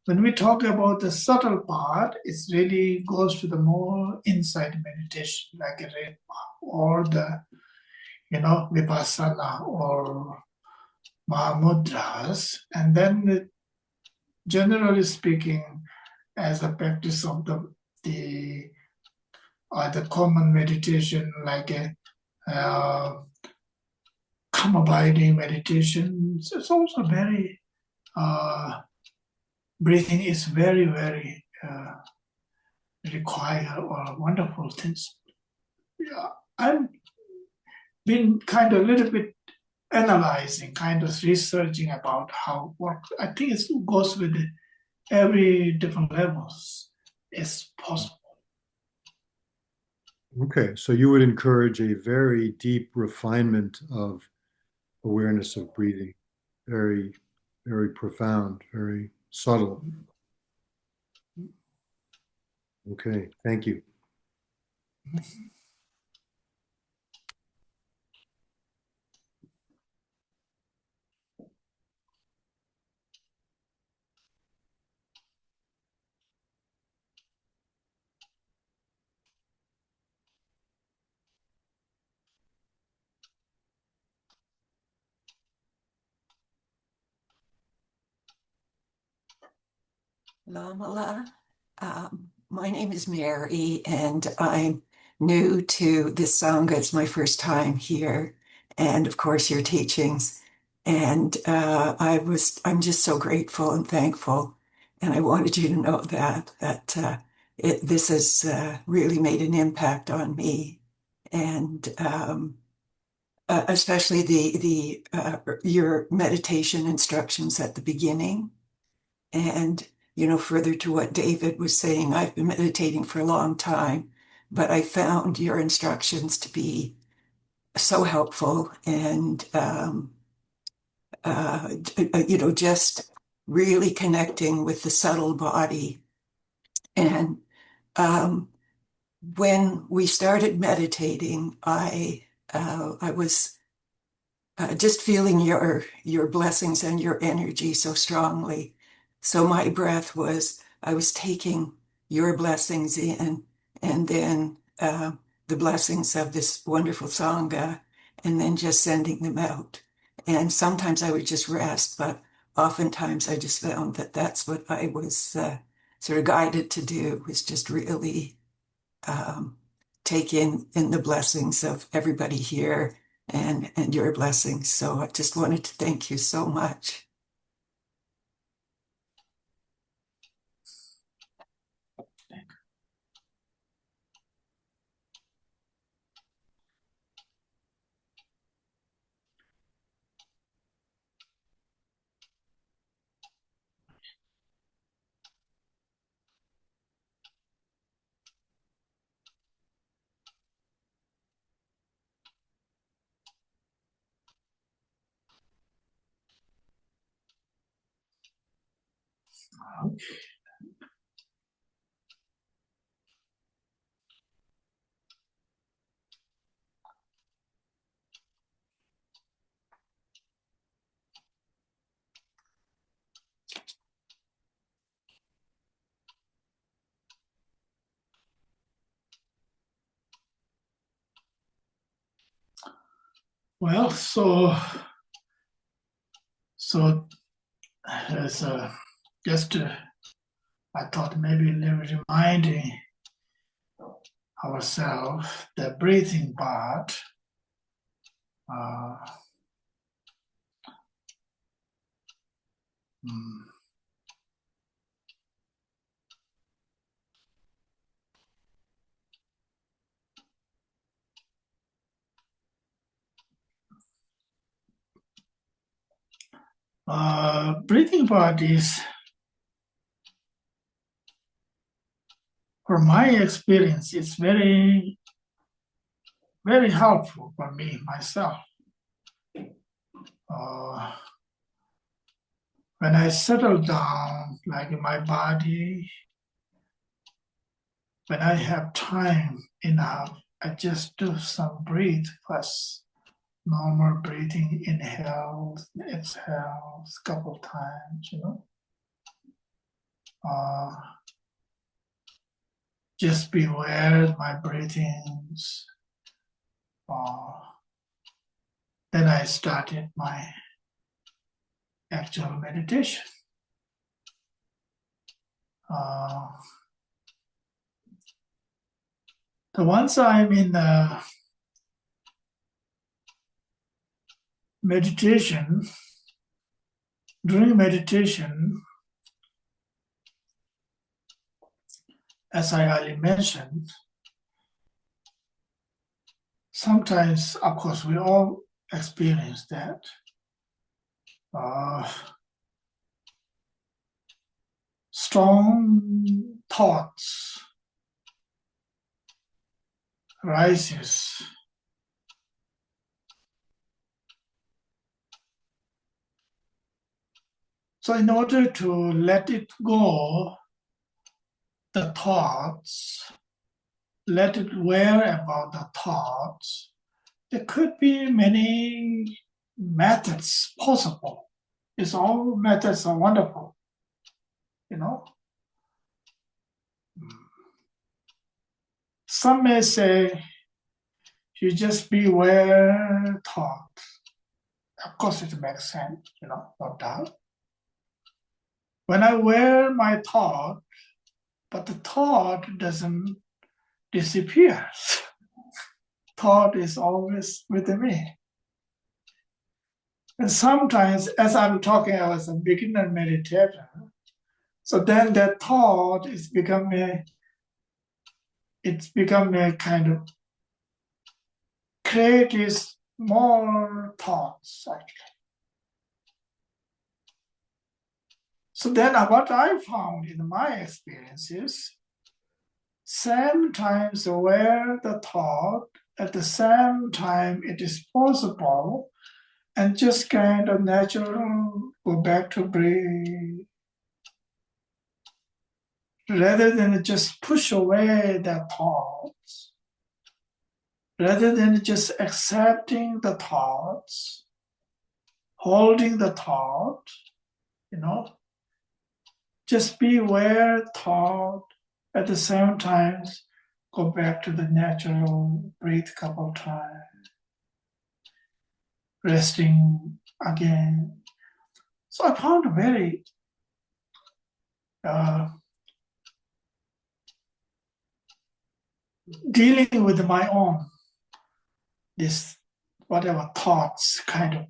When we talk about the subtle part, it really goes to the more inside meditation, like a or the, vipassana or mahamudras. And then generally speaking, as a practice of the common meditation, like a calm abiding meditation, it's also very breathing is very, very required or wonderful things. Yeah, I've been kind of a little bit analyzing, kind of researching about how work. I think it goes with every different levels is possible. Okay, so you would encourage a very deep refinement of awareness of breathing, very, very profound, very subtle. Okay, thank you. Lama. My name is Mary, and I'm new to this Sangha. It's my first time here, and of course, your teachings. And I'm just so grateful and thankful. And I wanted you to know this has really made an impact on me. And especially your meditation instructions at the beginning. And, further to what David was saying, I've been meditating for a long time, but I found your instructions to be so helpful and, just really connecting with the subtle body. And when we started meditating, I was just feeling your blessings and your energy so strongly. So my breath I was taking your blessings in, and then the blessings of this wonderful Sangha, and then just sending them out. And sometimes I would just rest, but oftentimes I just found that that's what I was sort of guided to do, was just really um, take in the blessings of everybody here and your blessings. So I just wanted to thank you so much. Well, so as just I thought maybe reminding ourselves the breathing part. Uh, mm, breathing part is, from my experience, it's very, very helpful for me myself. Uh, when I settle down, like in my body, when I have time enough, I just do some breathe first. Normal breathing, inhale, exhale, a couple times, Uh, just be aware of my breathings. Then I started my actual meditation. So once I'm in meditation, during meditation, as I already mentioned, sometimes, of course, we all experience that. Strong thoughts rises. So in order to let it go, the thoughts, let it wear about the thoughts, there could be many methods possible. It's all methods are wonderful, Some may say, you just beware thoughts. Of course, it makes sense, no doubt. When I wear my thought, but the thought doesn't disappear. Thought is always with me. And sometimes, as I'm talking, I was a beginner meditator. So then that thought it's become a kind of creative more thoughts actually. So then what I found in my experiences, sometimes where the thought at the same time it is possible and just kind of natural go back to breathe rather than just push away the thoughts, rather than just accepting the thoughts, holding the thought, just be aware thought at the same time go back to the natural breathe a couple times, resting again. So I found very dealing with my own this whatever thoughts kind of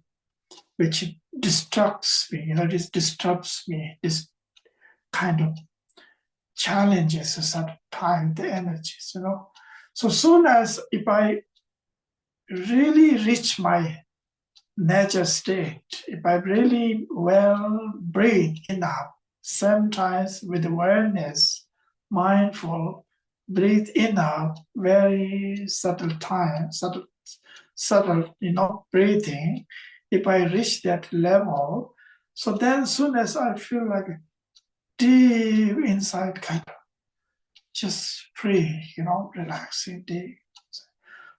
which distracts me, this disturbs me, this kind of challenges a certain time the energies, So soon as if I really reach my nature state, if I really well breathe enough, sometimes with awareness, mindful, breathe enough, very subtle time, subtle, breathing, if I reach that level, so then soon as I feel like deep inside kind of just free, relaxing deep.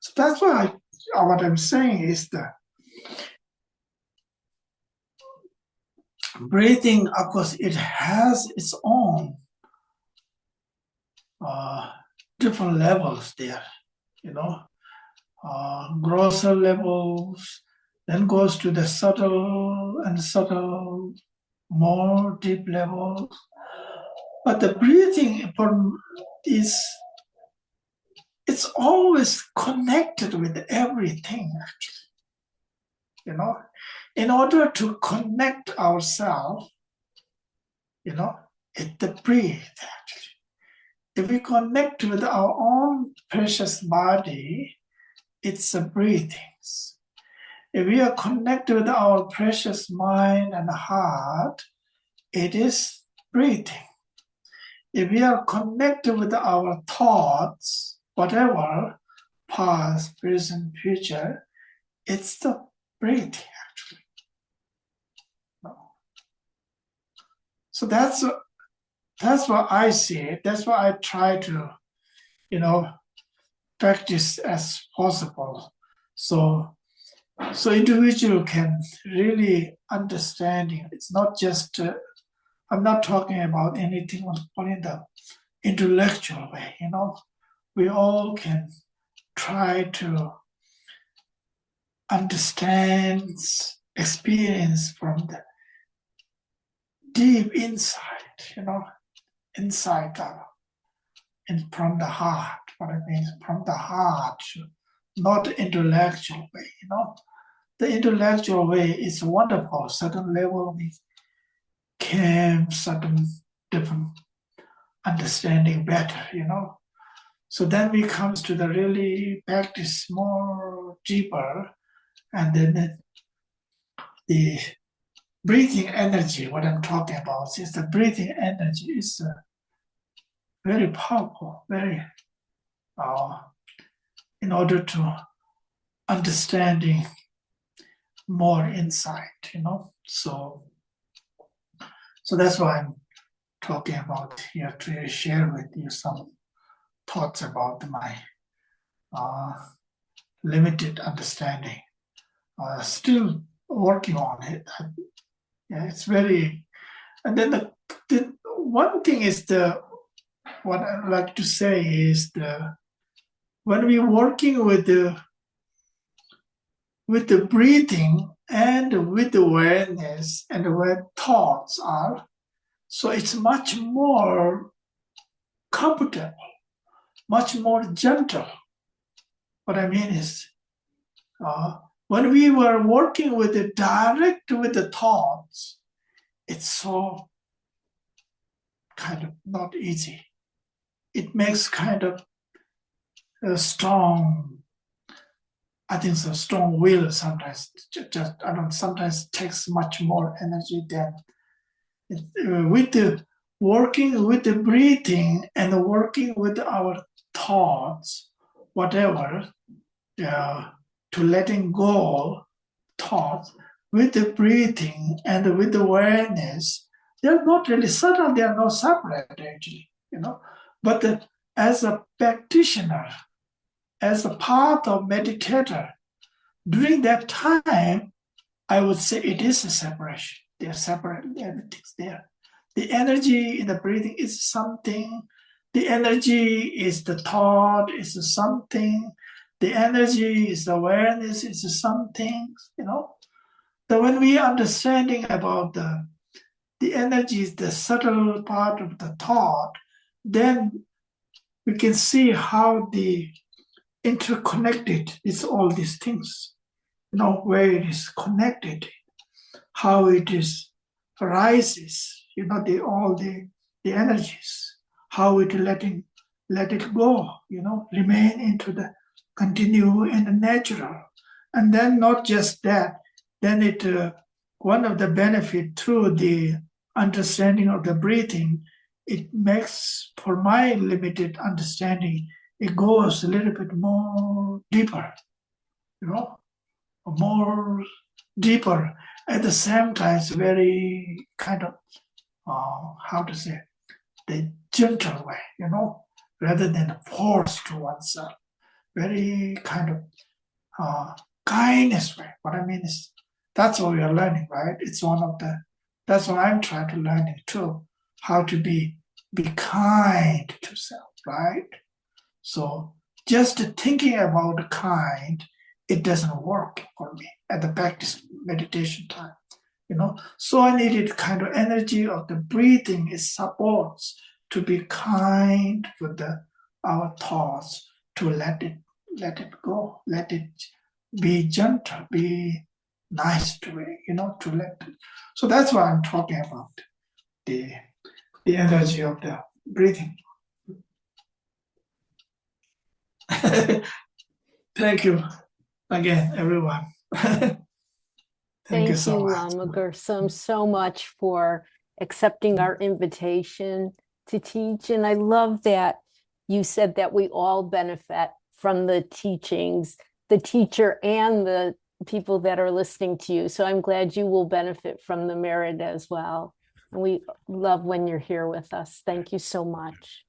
So that's why what I'm saying is that breathing, of course, it has its own different levels there, grosser levels, then goes to the subtle, more deep levels. But the breathing it's always connected with everything, actually. In order to connect ourselves, it's the breathe, actually. If we connect with our own precious body, it's the breathings. If we are connected with our precious mind and heart, it is breathing. If we are connected with our thoughts, whatever, past, present, future, it's the breathing, actually. So that's what I see. That's what I try to, practice as possible. So individual can really understanding. It's not just, I'm not talking about anything in the intellectual way, We all can try to understand, experience from the deep inside, inside and from the heart. What I mean from the heart, not the intellectual way, The intellectual way is wonderful. Certain level we can certain different understanding better, So then we comes to the really practice more deeper, and then the breathing energy. What I'm talking about is the breathing energy is very powerful, very in order to understanding more insight, So that's why I'm talking about here to share with you some thoughts about my limited understanding. Still working on it. Yeah, it's very. And then the one thing is what I like to say is when we're working with the breathing and with the awareness and where thoughts are, so it's much more comfortable, much more gentle. What I mean is, when we were working with the direct with the thoughts, it's so kind of not easy. It makes kind of a strong, I think so strong will sometimes. Just I don't. Sometimes takes much more energy than with the working with the breathing and working with our thoughts, whatever, to letting go thoughts with the breathing and with the awareness. They're not really subtle. They are not separate actually, But as a practitioner, as a part of meditator, during that time, I would say it is a separation. They are separate, everything's there. The energy in the breathing is something. The energy is the thought, is something. The energy is the awareness, is something, That when we are understanding about the energy is the subtle part of the thought, then we can see how the interconnected is all these things, where it is connected, how it is arises, all the energies, how it let it go, remain into the continue in the natural. And then not just that, then one of the benefit through the understanding of the breathing, it makes, for my limited understanding, it goes a little bit more deeper, more deeper. At the same time, it's very kind of, how to say, the gentle way, rather than force to oneself. Very kind of kindness way. What I mean is, that's what we are learning, right? That's what I'm trying to learn too, how to be kind to self, right? So just thinking about kind, it doesn't work for me at the practice meditation time, So I needed kind of energy of the breathing. It supports to be kind with our thoughts, to let it go, let it be gentle, be nice to it, to let it. So that's why I'm talking about the energy of the breathing. Thank you again, everyone. Thank you so much. Lama Gursam, so much for accepting our invitation to teach. And I love that you said that we all benefit from the teachings, the teacher and the people that are listening to you. So I'm glad you will benefit from the merit as well. And we love when you're here with us. Thank you so much.